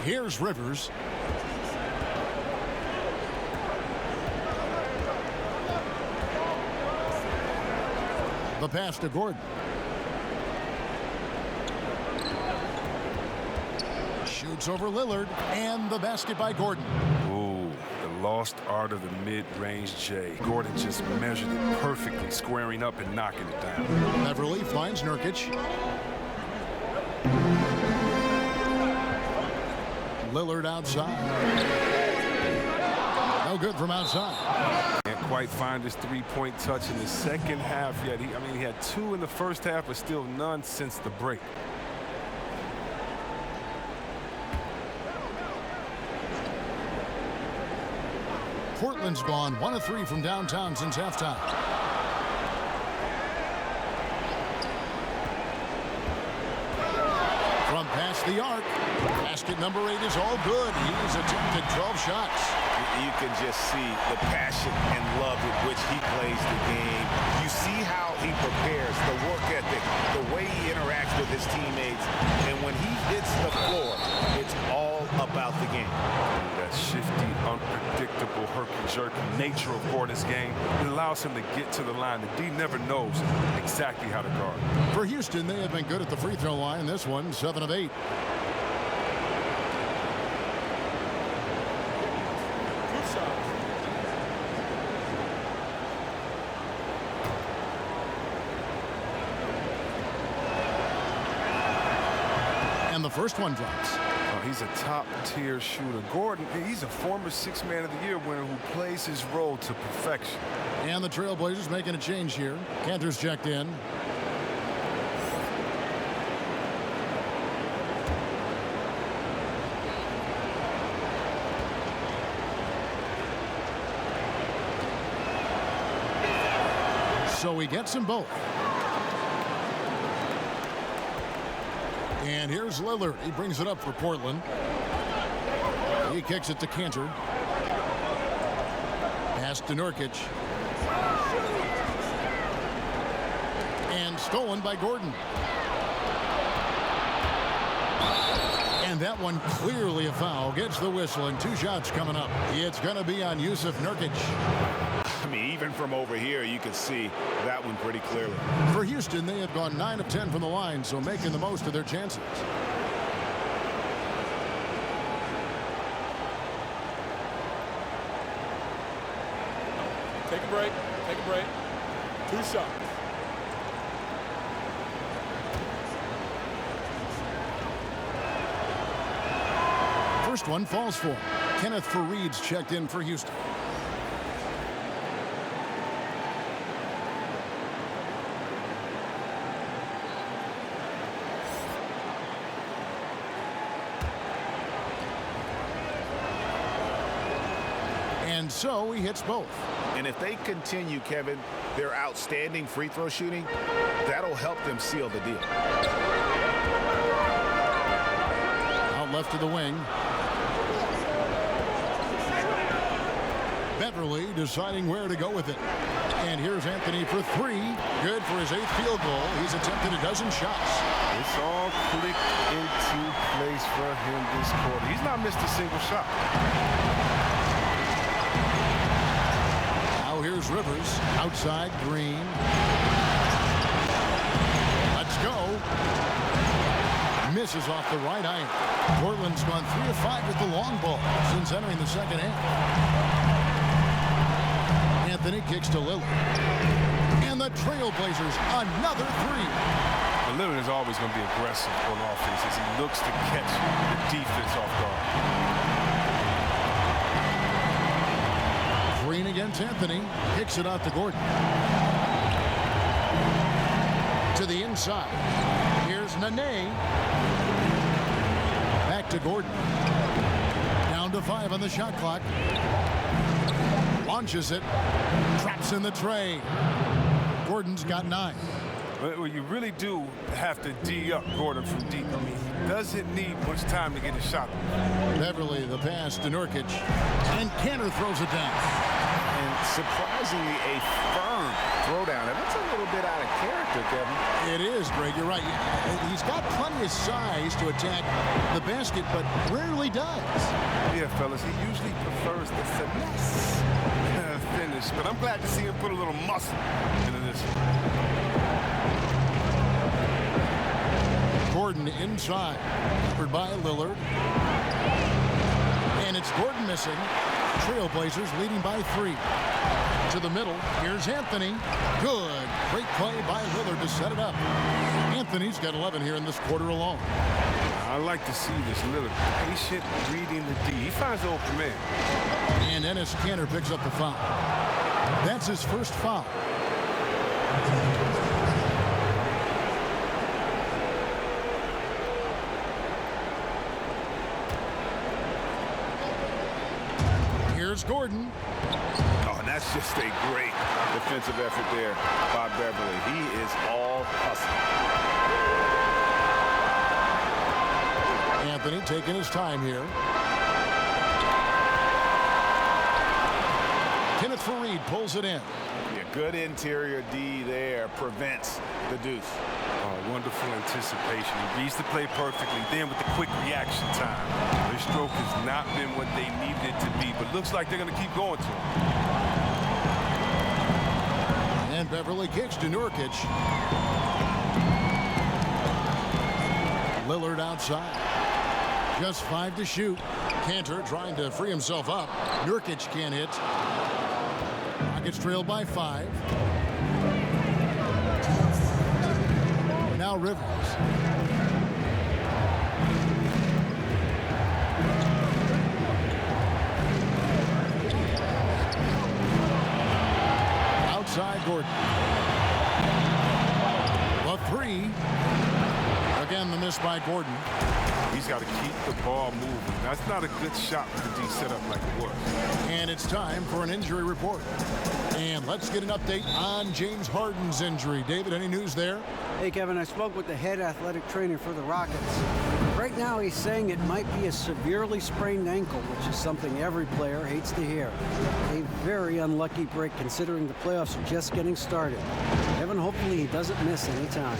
Here's Rivers. The pass to Gordon. Shoots over Lillard, and the basket by Gordon. Ooh, the lost art of the mid-range J. Gordon just measured it perfectly, squaring up and knocking it down. Beverly finds Nurkic. Lillard outside. No good from outside. Can't quite find his three-point touch in the second half yet. He had 2 in the first half, but still none since the break. Portland's gone 1 of 3 from downtown since halftime. From past the arc, basket number 8 is all good. He's attempted 12 shots. You can just see the passion and love with which he plays the game. You see how he prepares, the work ethic, the way he interacts with his teammates. And when he hits the floor, it's all about the game. That shifty, unpredictable, herky-jerky nature of Gordon's game, it allows him to get to the line. The D never knows exactly how to guard. For Houston, they have been good at the free throw line. This one, 7 of 8. And the first one drops. Oh, he's a top-tier shooter. Gordon, he's a former 6th Man of the Year winner who plays his role to perfection. And the Trailblazers making a change here. Cantor's checked in. So he gets them both. And here's Lillard. He brings it up for Portland. He kicks it to Cantor. Pass to Nurkic. And stolen by Gordon. And that one clearly a foul. Gets the whistle and 2 shots coming up. It's going to be on Yusuf Nurkic. I mean, even from over here, you could see that one pretty clearly. For Houston, they have gone 9 of 10 from the line, so making the most of their chances. Take a break. Take a break. 2 shots. First one falls for him. Kenneth Faried's checked in for Houston. And so he hits both. And if they continue, Kevin, their outstanding free throw shooting, that'll help them seal the deal. Out left to the wing. Beverly deciding where to go with it. And here's Anthony for 3. Good for his 8th field goal. He's attempted a dozen shots. It's all clicked into place for him this quarter. He's not missed a single shot. Now here's Rivers. Outside, Green. Let's go. Misses off the right iron. Portland's gone 3 of 5 with the long ball since entering the second half. Anthony kicks to Lillard. And the Trailblazers, another 3. But Lillard is always going to be aggressive on offense as he looks to catch the defense off guard. Green against Anthony. Kicks it out to Gordon. To the inside. Here's Nene. Back to Gordon. Down to 5 on the shot clock. Launches it. Traps in the tray. Gordon's got 9. Well, you really do have to D up Gordon from deep. I mean, he doesn't need much time to get his shot. Beverly, the pass to Nurkic. And Kanter throws it down. And surprisingly, a firm throwdown. And that's a little bit out of character, Kevin. It is, Greg. You're right. He's got plenty of size to attack the basket, but rarely does. Yeah, fellas, he usually prefers the finesse finish, but I'm glad to see him put a little muscle into this. Gordon inside, covered by Lillard. And it's Gordon missing. Trailblazers leading by 3. To the middle, here's Anthony. Good. Great play by Lillard to set it up. Anthony's got 11 here in this quarter alone. I like to see this Lillard patient reading the D. He finds the open man. And Enes Kanter picks up the foul. That's his first foul. Here's Gordon. Oh, and that's just a great defensive effort there by Beverly. He is all hustle. Anthony taking his time here. Kenneth Faried pulls it in. Yeah, good interior D there prevents the deuce. Oh, wonderful anticipation. He reads the play perfectly. Then with the quick reaction time. Their stroke has not been what they needed it to be, but looks like they're going to keep going to him. And Beverly kicks to Nurkic. Lillard outside. Just 5 to shoot. Kanter trying to free himself up. Nurkic can't hit. Rockets trailed by 5. Now Rivers. Outside Gordon. A 3. Again, the miss by Gordon. He's got to keep the ball moving. That's not a good shot with the D set up like it was. And it's time for an injury report. And let's get an update on James Harden's injury. David, any news there? Hey, Kevin, I spoke with the head athletic trainer for the Rockets. Right now, he's saying it might be a severely sprained ankle, which is something every player hates to hear. A very unlucky break considering the playoffs are just getting started. Kevin, hopefully he doesn't miss any time.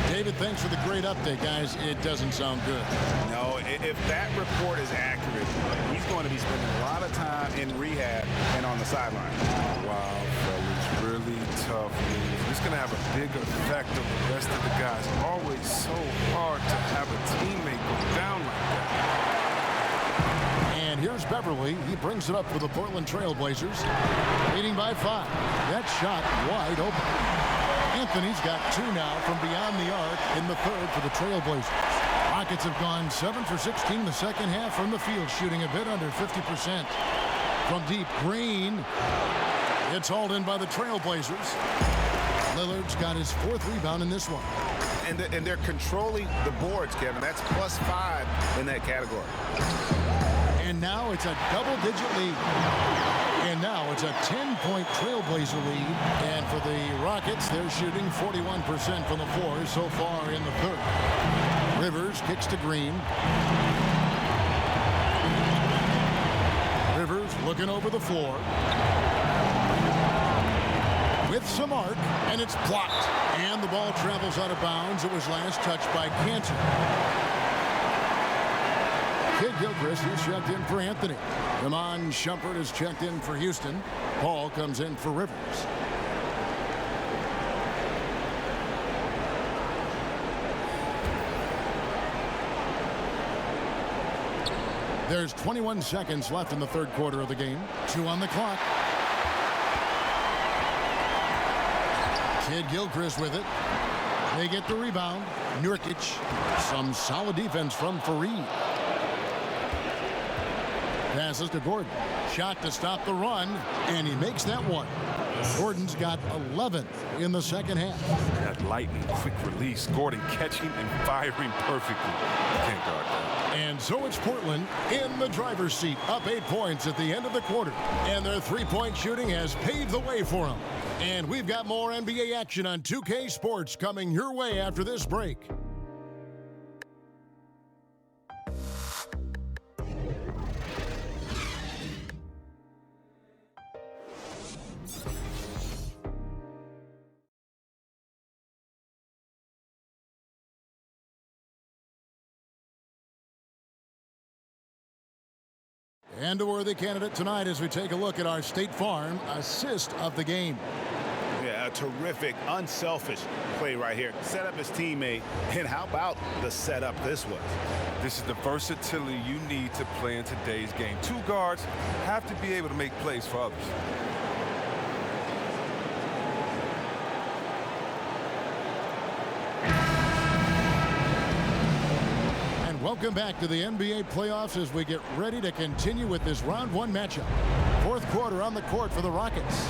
David, thanks for the great update, guys. It doesn't sound good. No, if that report is accurate, he's going to be spending a lot of time in rehab and on the sideline. Wow. tough. It's going to have a big effect on the rest of the guys. Always so hard to have a teammate go down like that. And here's Beverly. He brings it up for the Portland Trailblazers, leading by 5. That shot wide open. Anthony's got 2 now from beyond the arc in the third for the Trailblazers. Rockets have gone 7 for 16 the second half from the field, shooting a bit under 50%. From deep, Green. It's hauled in by the Trailblazers. Lillard's got his 4th rebound in this one. And they're controlling the boards, Kevin. That's +5 in that category. And now it's a double-digit lead. And now it's a 10-point Trailblazer lead. And for the Rockets, they're shooting 41% from the floor so far in the third. Rivers kicks to Green. Rivers looking over the floor. With some arc, and it's blocked. And the ball travels out of bounds. It was last touched by Cantor. Kidd-Gilchrist is checked in for Anthony. Iman Shumpert is checked in for Houston. Paul comes in for Rivers. There's 21 seconds left in the third quarter of the game. 2 on the clock. Kidd-Gilchrist with it. They get the rebound. Nurkic. Some solid defense from Fareed. Passes to Gordon. Shot to stop the run, and he makes that one. Gordon's got 11 in the second half. That lightning quick release. Gordon catching and firing perfectly. Can't guard that. And so it's Portland in the driver's seat, up 8 points at the end of the quarter. And their three-point shooting has paved the way for them. And we've got more NBA action on 2K Sports coming your way after this break. And a worthy candidate tonight as we take a look at our State Farm assist of the game. Yeah, a terrific, unselfish play right here. Set up his teammate, and how about the setup this was? This is the versatility you need to play in today's game. 2 guards have to be able to make plays for others. Welcome back to the NBA playoffs as we get ready to continue with this round 1 matchup. Fourth quarter on the court for the Rockets.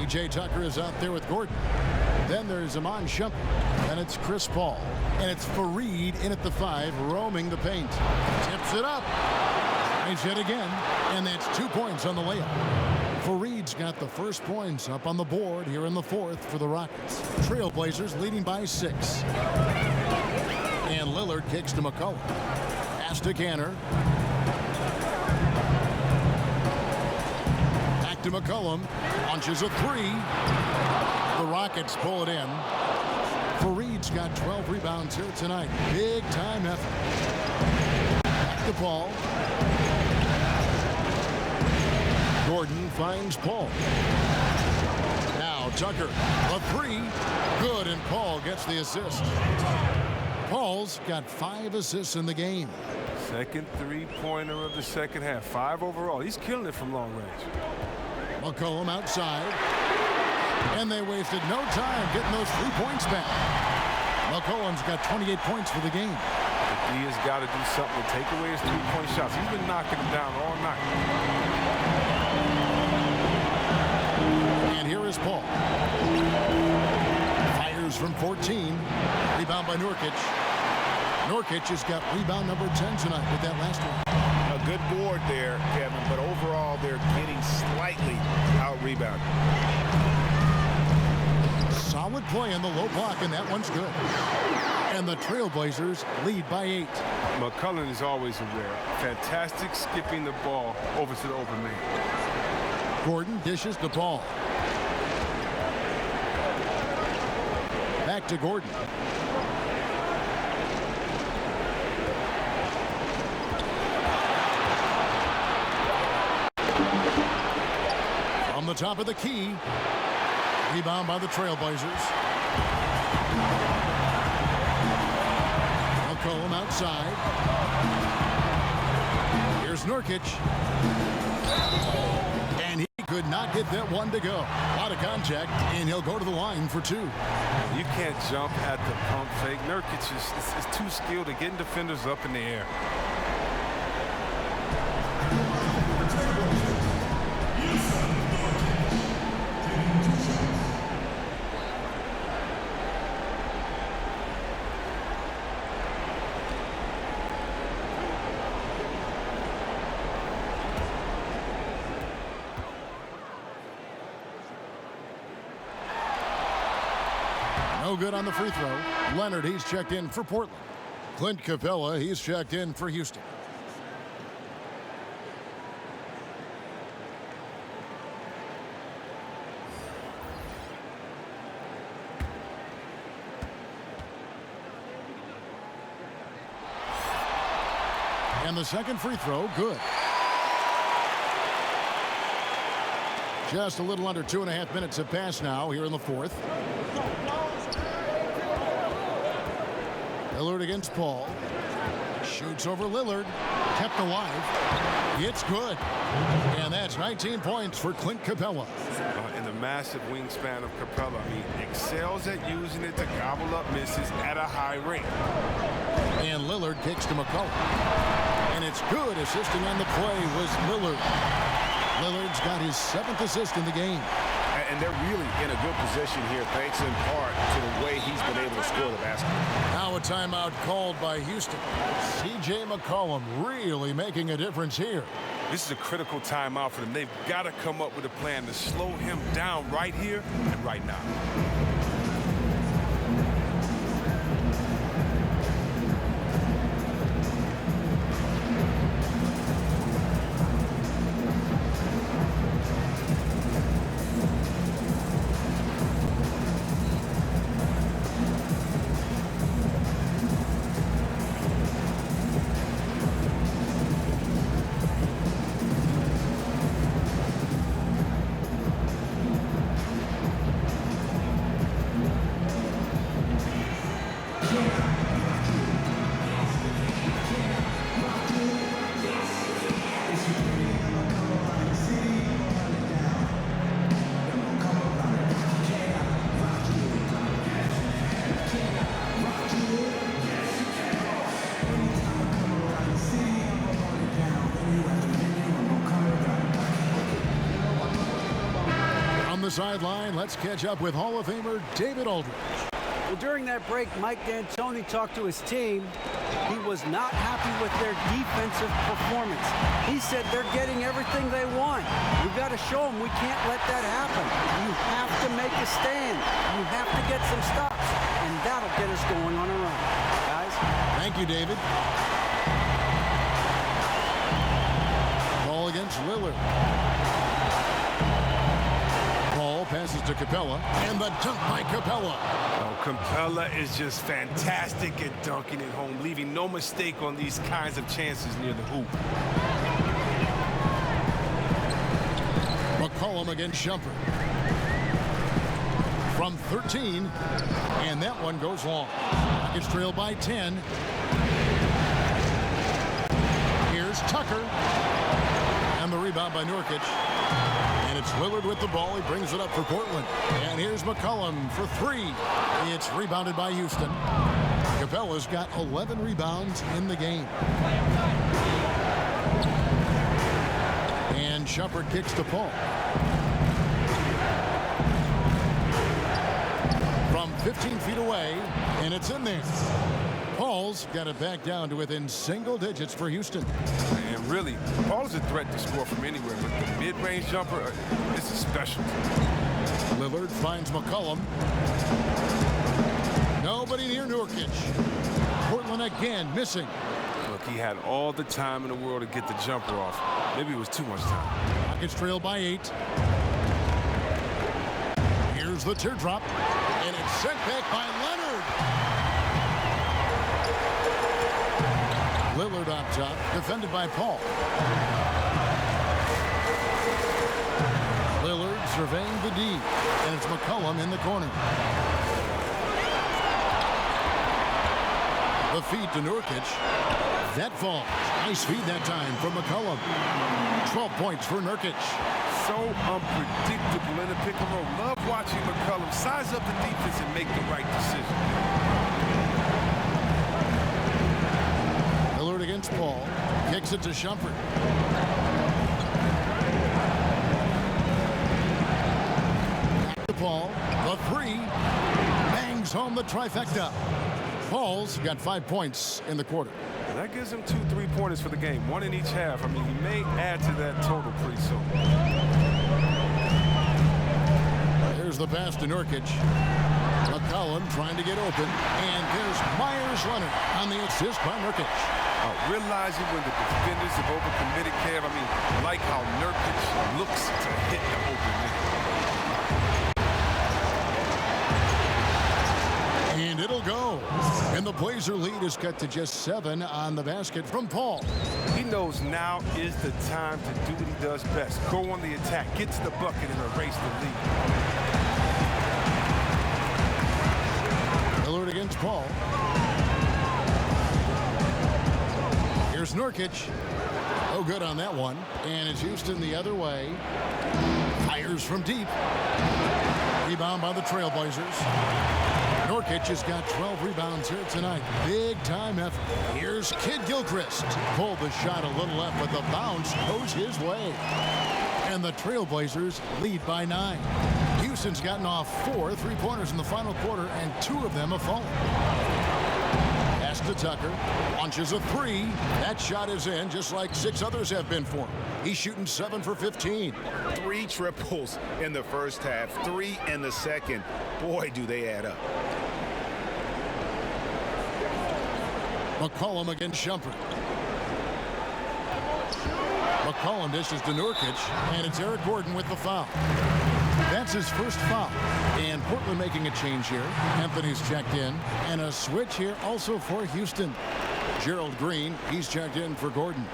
E.J. Tucker is out there with Gordon. Then there's Iman Shumpert. And it's Chris Paul. And it's Fareed in at the 5, roaming the paint. Tips it up. He's hit again. And that's 2 points on the layup. Fareed's got the first points up on the board here in the fourth for the Rockets. Trailblazers leading by 6. And Lillard kicks to McCollum. Pass to Cantor. Back to McCollum. Launches a 3. The Rockets pull it in. Fareed's got 12 rebounds here tonight. Big time effort. Back to Paul. Gordon finds Paul. Now Tucker. A 3. Good, and Paul gets the assist. Paul's got 5 assists in the game. Second three-pointer of the second half. 5 overall. He's killing it from long range. McCollum outside. And they wasted no time getting those 3 points back. McCollum's got 28 points for the game. The D has got to do something to take away his 3-point shots. He's been knocking them down all night. And here is Paul. Fires from 14. Rebound by Nurkic. Nurkic has got rebound number 10 tonight with that last one. A good board there, Kevin, but overall they're getting slightly out-rebounded. Solid play in the low block, and that one's good. And the Trailblazers lead by 8. McCollum is always aware. Fantastic skipping the ball over to the open man. Gordon dishes to Paul. Back to Gordon. From the top of the key, Rebound by the Trailblazers. McCollum outside. Here's Nurkic. And he could not get that one to go. Out of contact, and he'll go to the line for two. You can't jump at the pump fake. Nurkic is too skilled at getting defenders up in the air. No good on the free throw. Leonard, he's checked in for Portland. Clint Capella, he's checked in for Houston. And the second free throw, good. Just a little under 2.5 minutes have passed now here in the fourth. Lillard against Paul. Shoots over Lillard. Kept alive. It's good. And that's 19 points for Clint Capella. And the massive wingspan of Capella, excels at using it to gobble up misses at a high rate. And Lillard kicks to McCollum. And it's good. Assisting on the play was Lillard. Lillard's got his 7th assist in the game. And they're really in a good position here, thanks in part to the way he's been able to score the basketball. Now a timeout called by Houston. C.J. McCollum really making a difference here. This is a critical timeout for them. They've got to come up with a plan to slow him down right here and right now. Sideline, let's catch up with Hall of Famer David Aldridge. Well, during that break, Mike D'Antoni talked to his team. He was not happy with their defensive performance. He said they're getting everything they want. We've got to show them we can't let that happen. You have to make a stand. You have to get some stops, and that'll get us going on a run. Guys? Thank you, David. Ball against Lillard. Passes to Capella, and the dunk by Capella. Oh, Capella is just fantastic at dunking it home, leaving no mistake on these kinds of chances near the hoop. McCollum against Shumpert. From 13, and that one goes long. Rockets trail by 10. Here's Tucker, and the rebound by Nurkic. And it's Lillard with the ball. He brings it up for Portland. And here's McCollum for 3. It's rebounded by Houston. Capella's got 11 rebounds in the game. And Shumpert kicks to Paul. From 15 feet away, and it's in there. Paul's got it back down to within single digits for Houston. And really, Paul's a threat to score from anywhere, but the mid-range jumper, this is special. Lillard finds McCollum. Nobody near Nurkic. Portland again missing. Look, he had all the time in the world to get the jumper off. Maybe it was too much time. Rockets trail by 8. Here's the teardrop, and it's sent back by Leonard. Lillard on top, defended by Paul. Lillard surveying the D, and it's McCollum in the corner. The feed to Nurkic. That falls. Nice feed that time from McCollum. 12 points for Nurkic. So unpredictable in the pick and roll. Love watching McCollum size up the defense and make the right decision. Lillard against Paul. Kicks it to Shumpert. Back to Paul. The three. Bangs home the trifecta. Paul's got 5 points in the quarter. That gives him 2 3-pointers for the game, 1 in each half. I mean, he may add to that total pretty soon. Here's the pass to Nurkic. McCollum trying to get open. And there's Myers-Leonard on the assist by Nurkic. Realizing when the defenders have overcommitted, Kev, I mean, like how Nurkic looks to hit the open man. And it'll go. And the Blazer lead is cut to just 7 on the basket from Paul. He knows now is the time to do what he does best. Go on the attack, get to the bucket, and erase the lead. Lillard against Paul. Here's Nurkic. Oh, good on that one. And it's Houston the other way. Fires from deep. Rebound by the Trailblazers. Nurkic has got 12 rebounds here tonight. Big time effort. Here's Kid Gilchrist. Pulled the shot a little left, but the bounce goes his way. And the Trailblazers lead by 9. Houston's gotten off 4 3-pointers in the final quarter, and 2 of them have fallen. Pass to Tucker. Launches a 3. That shot is in, just like 6 others have been for him. He's shooting 7 for 15. 3 triples in the first half, 3 in the second. Boy, do they add up. McCollum against Shumpert. McCollum dishes to Nurkic, and it's Eric Gordon with the foul. That's his first foul. And Portland making a change here. Anthony's checked in. And a switch here also for Houston. Gerald Green, he's checked in for Gordon.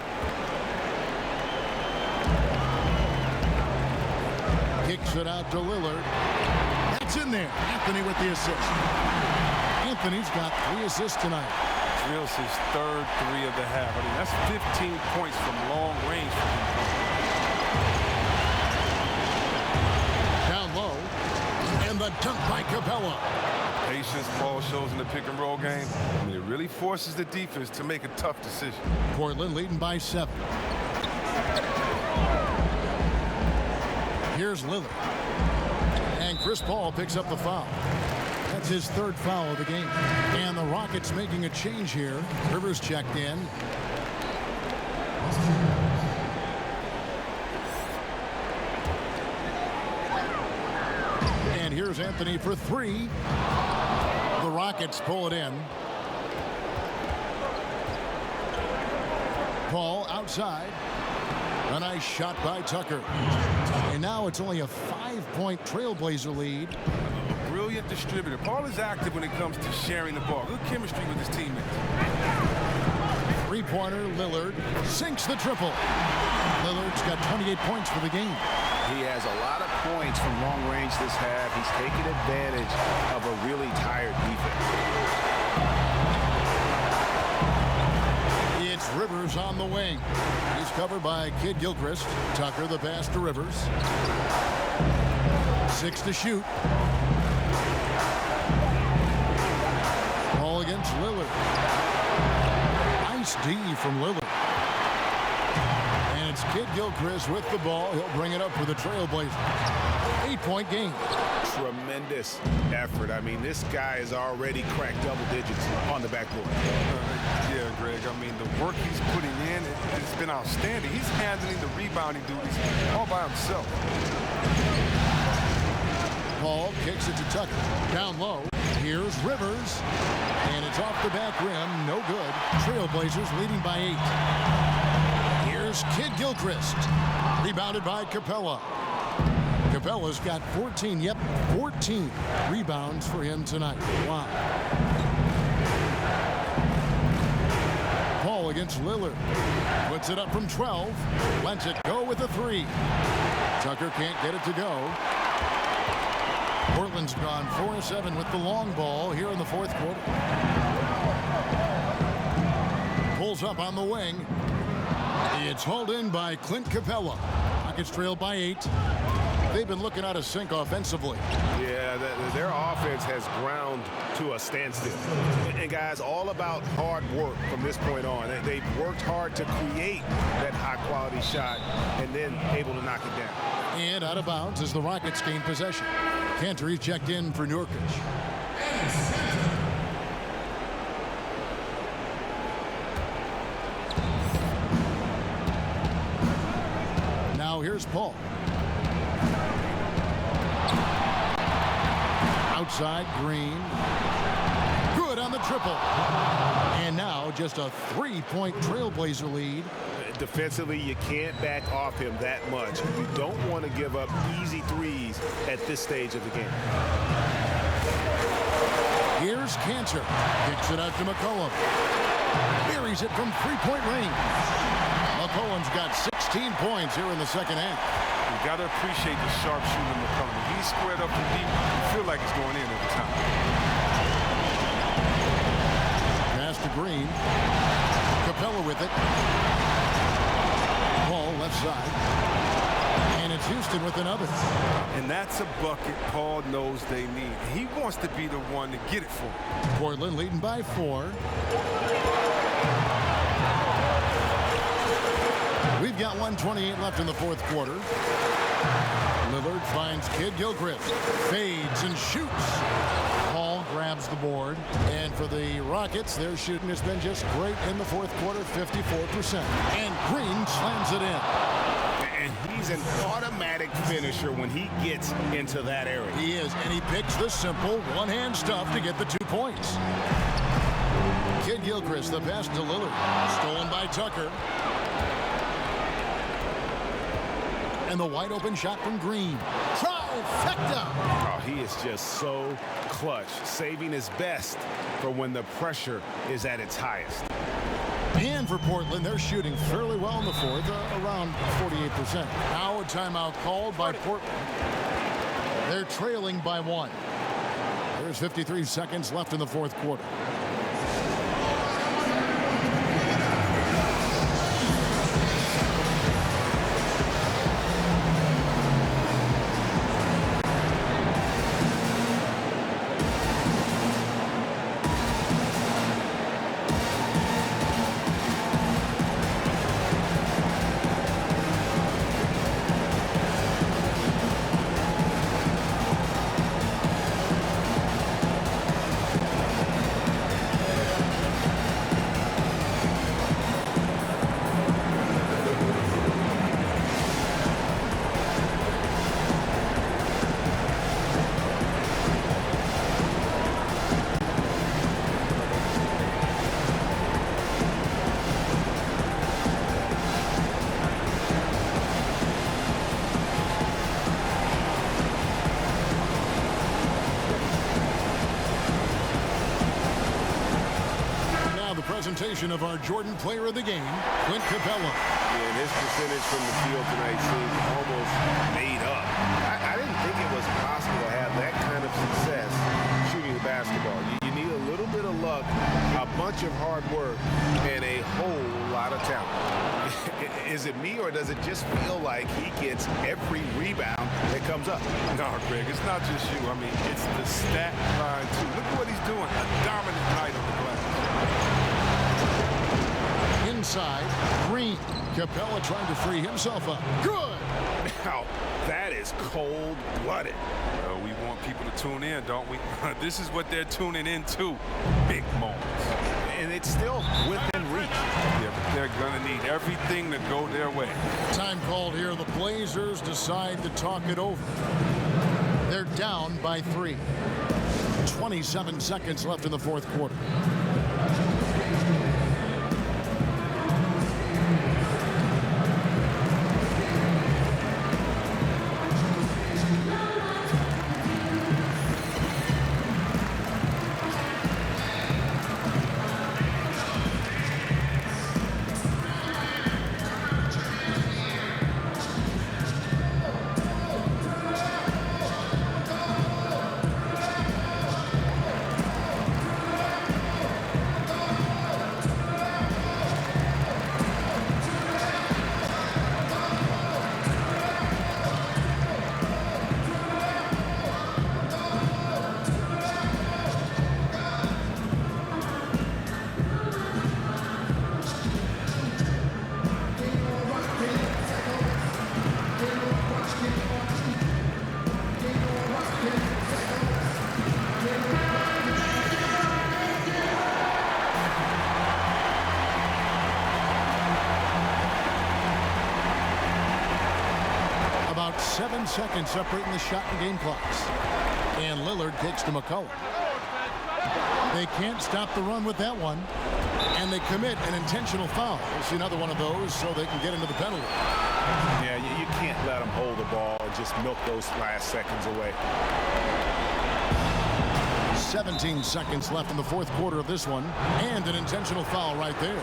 Kicks it out to Lillard. That's in there. Anthony with the assist. Anthony's got 3 assists tonight. Drills his third 3 of the half. I mean, that's 15 points from long range for him. Down low. And the dunk by Capella. Patience Paul shows in the pick and roll game. I mean, it really forces the defense to make a tough decision. Portland leading by 7. Here's Lillard. And Chris Paul picks up the foul. That's his 3rd foul of the game. And the Rockets making a change here. Rivers checked in. And here's Anthony for 3. The Rockets pull it in. Paul outside. A nice shot by Tucker. And now it's only a 5-point Trailblazer lead. Brilliant distributor. Paul is active when it comes to sharing the ball. Good chemistry with his teammates. 3-pointer, Lillard sinks the triple. Lillard's got 28 points for the game. He has a lot of points from long range this half. He's taken advantage of a really tired defense. It's Rivers on the wing. He's covered by Kid Gilchrist. Tucker the pass to Rivers. 6 to shoot. Ball against Lillard. Nice D from Lillard. And it's Kid Gilchrist with the ball. He'll bring it up for the Trailblazers. 8-point game. Tremendous effort. I mean, this guy has already cracked double digits on the backboard. Yeah, Greg. I mean, the work he's putting in, it's been outstanding. He's handling the rebounding duties all by himself. Paul kicks it to Tucker. Down low. Here's Rivers. And it's off the back rim. No good. Trailblazers leading by 8. Here's Kid Gilchrist. Rebounded by Capella. Capella's got 14. Yep, 14 rebounds for him tonight. Wow. Paul against Lillard. Puts it up from 12. Lets it go with a three. Tucker can't get it to go. Portland's gone 4-7 with the long ball here in the fourth quarter. Pulls up on the wing. It's hauled in by Clint Capella. Rockets trail by 8. They've been looking out of sync offensively. Yeah, their offense has ground to a standstill. And guys, all about hard work from this point on. They've worked hard to create that high-quality shot and then able to knock it down. And out of bounds as the Rockets gain possession. Cantor checked in for Nurkic. Now here's Paul. Outside, Green. Good on the triple. And now just a 3-point Trailblazer lead. Defensively, you can't back off him that much. You don't want to give up easy threes at this stage of the game. Here's Cantor. Kicks it out to McCollum. Buries it from 3-point range. McCollum's got 16 points here in the second half. You got to appreciate the sharpshooter McCollum. When he's squared up from deep, you feel like it's going in every time. Pass to Green. Capella with it. Paul left side. And it's Houston with another. And that's a bucket Paul knows they need. He wants to be the one to get it for him. Portland leading by 4. We've got 1:28 left in the fourth quarter. Lillard finds Kid Gilchrist. Fades and shoots. Paul grabs the board. And for the Rockets, their shooting has been just great in the fourth quarter, 54%. And Green slams it in. And he's an automatic finisher when he gets into that area. He is, and he picks the simple one-hand stuff to get the 2 points. Kid Gilchrist, the pass to Lillard. Stolen by Tucker. And the wide open shot from Green. Trifecta! Oh, he is just so clutch, saving his best for when the pressure is at its highest. And for Portland, they're shooting fairly well in the fourth, around 48%. Now a timeout called by Portland. They're trailing by 1. There's 53 seconds left in the fourth quarter. Presentation of our Jordan Player of the Game, Clint Capella. And his percentage from the field tonight seemed almost made up. I didn't think it was possible to have that kind of success shooting the basketball. You need a little bit of luck, a bunch of hard work, and a whole lot of talent. Is it me, or does it just feel like he gets every rebound that comes up? No, Greg, it's not just you. I mean, it's the stat line, too. Look at what he's doing. A dominant night on the glass. Inside, Green. Capella trying to free himself up. Good! Now, that is cold-blooded. Well, we want people to tune in, don't we? This is what they're tuning into. Big moments. And it's still within reach. Yeah, but they're going to need everything to go their way. Time called here. The Blazers decide to talk it over. They're down by 3. 27 seconds left in the fourth quarter. seconds separating the shot and game clocks. And Lillard kicks to McCollum. They can't stop the run with that one. And they commit an intentional foul. We'll see another one of those so they can get into the penalty. Yeah, you can't let them hold the ball and just milk those last seconds away. 17 seconds left in the fourth quarter of this one. And an intentional foul right there.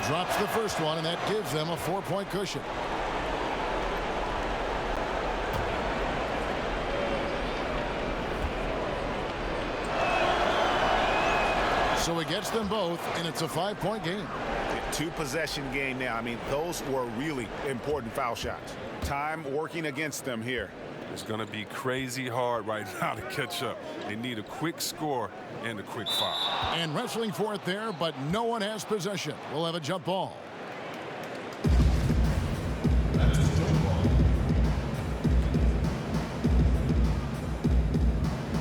Drops the first one, and that gives them a 4-point cushion. So he gets them both, and it's a 5-point game. Two-possession game now. I mean, those were really important foul shots. Time working against them here. It's going to be crazy hard right now to catch up. They need a quick score and a quick foul. And wrestling for it there, but no one has possession. We'll have a jump ball.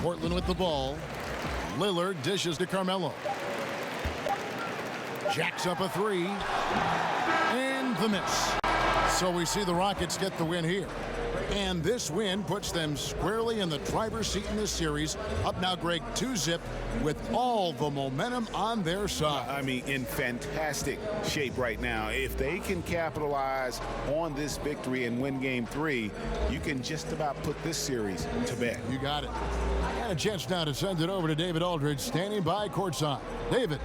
Portland with the ball. Lillard dishes to Carmelo. Jacks up a three. And the miss. So we see the Rockets get the win here. And this win puts them squarely in the driver's seat in this series. Up now, Greg, 2-zip with all the momentum on their side. I mean, in fantastic shape right now. If they can capitalize on this victory and win game 3, you can just about put this series to bed. You got it. And a chance now to send it over to David Aldridge, standing by courtside. David.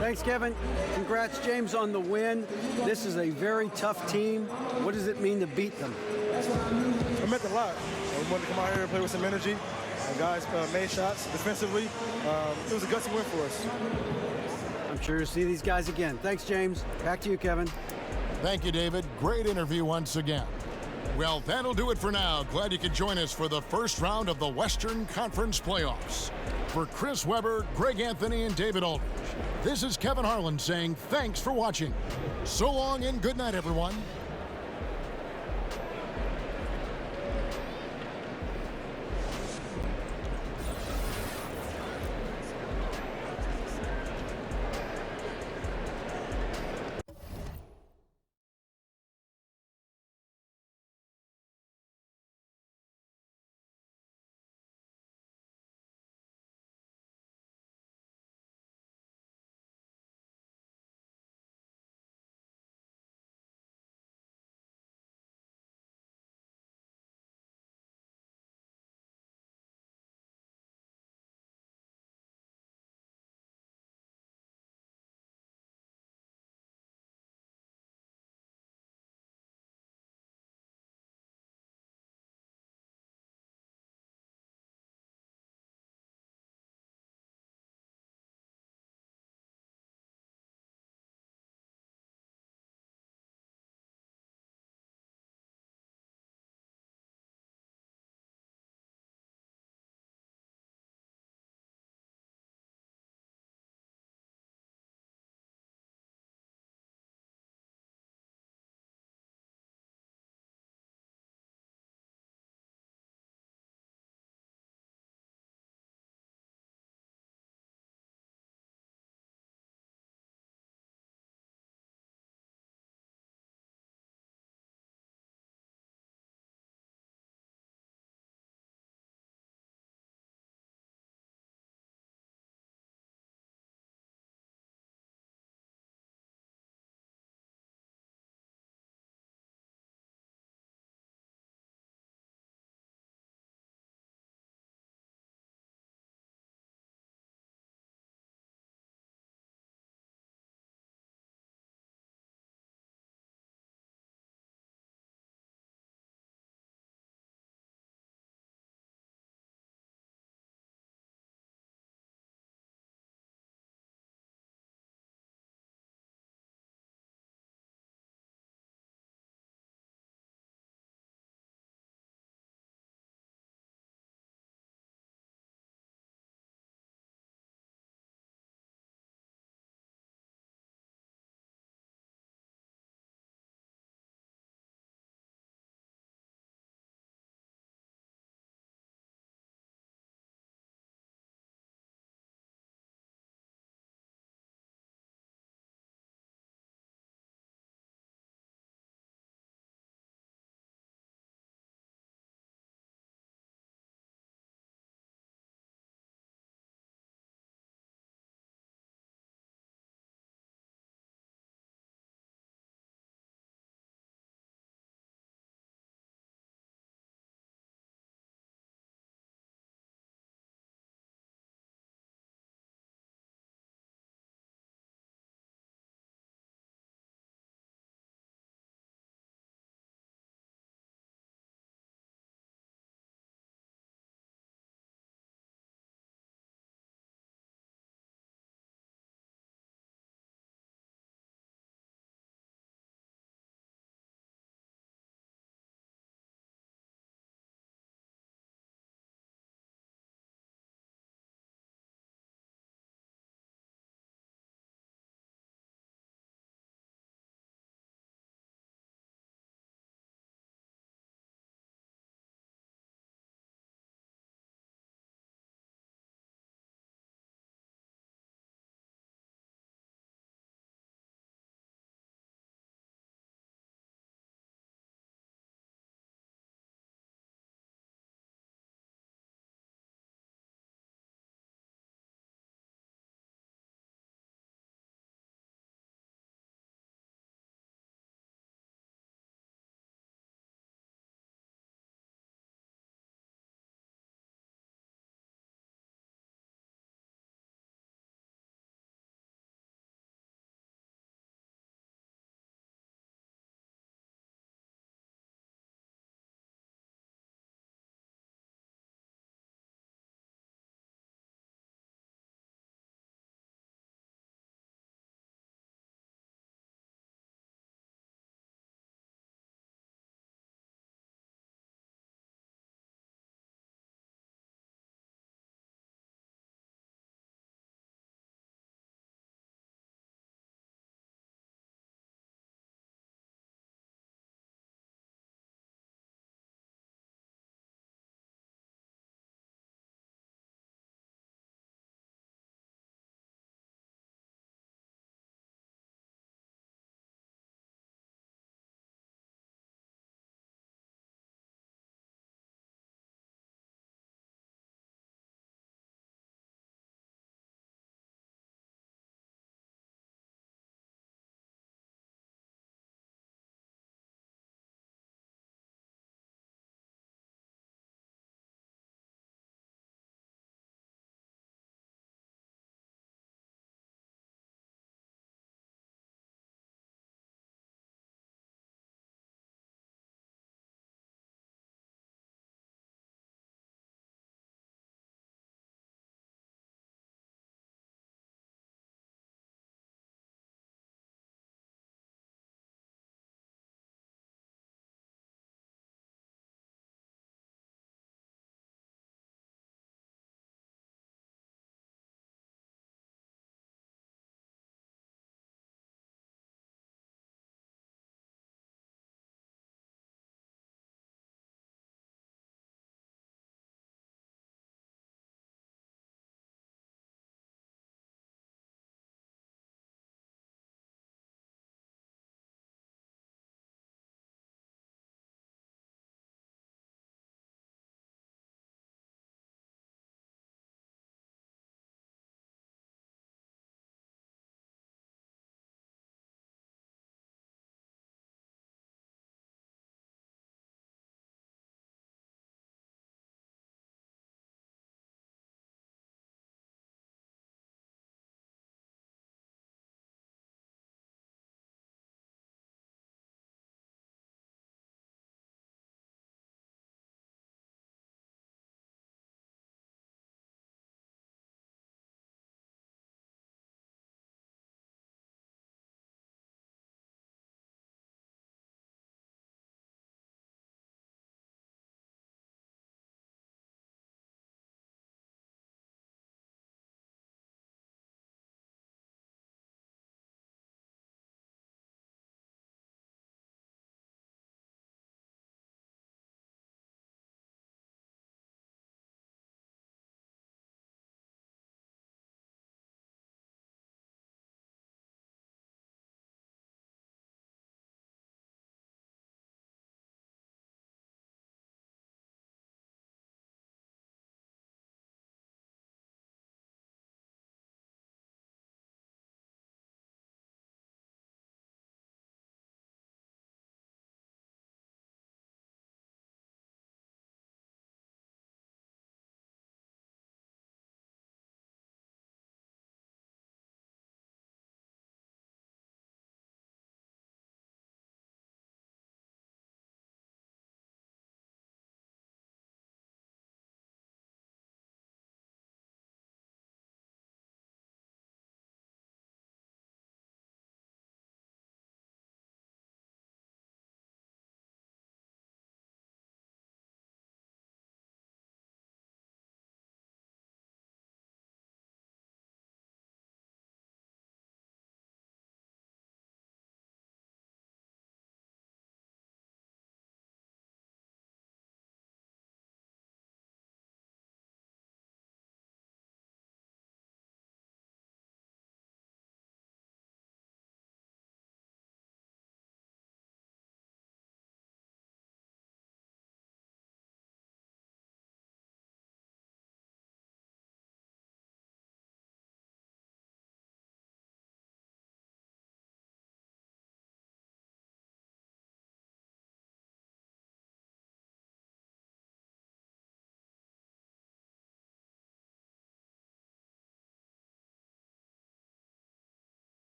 Thanks, Kevin. Congrats, James, on the win. This is a very tough team. What does it mean to beat them? It meant a lot. We wanted to come out here and play with some energy. Guys made shots defensively. It was a gutsy win for us. I'm sure you'll see these guys again. Thanks, James. Back to you, Kevin. Thank you, David. Great interview once again. Well, that'll do it for now. Glad you could join us for the first round of the Western Conference Playoffs. For Chris Webber, Greg Anthony, and David Aldridge, this is Kevin Harlan saying thanks for watching. So long and good night, everyone.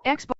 Xbox.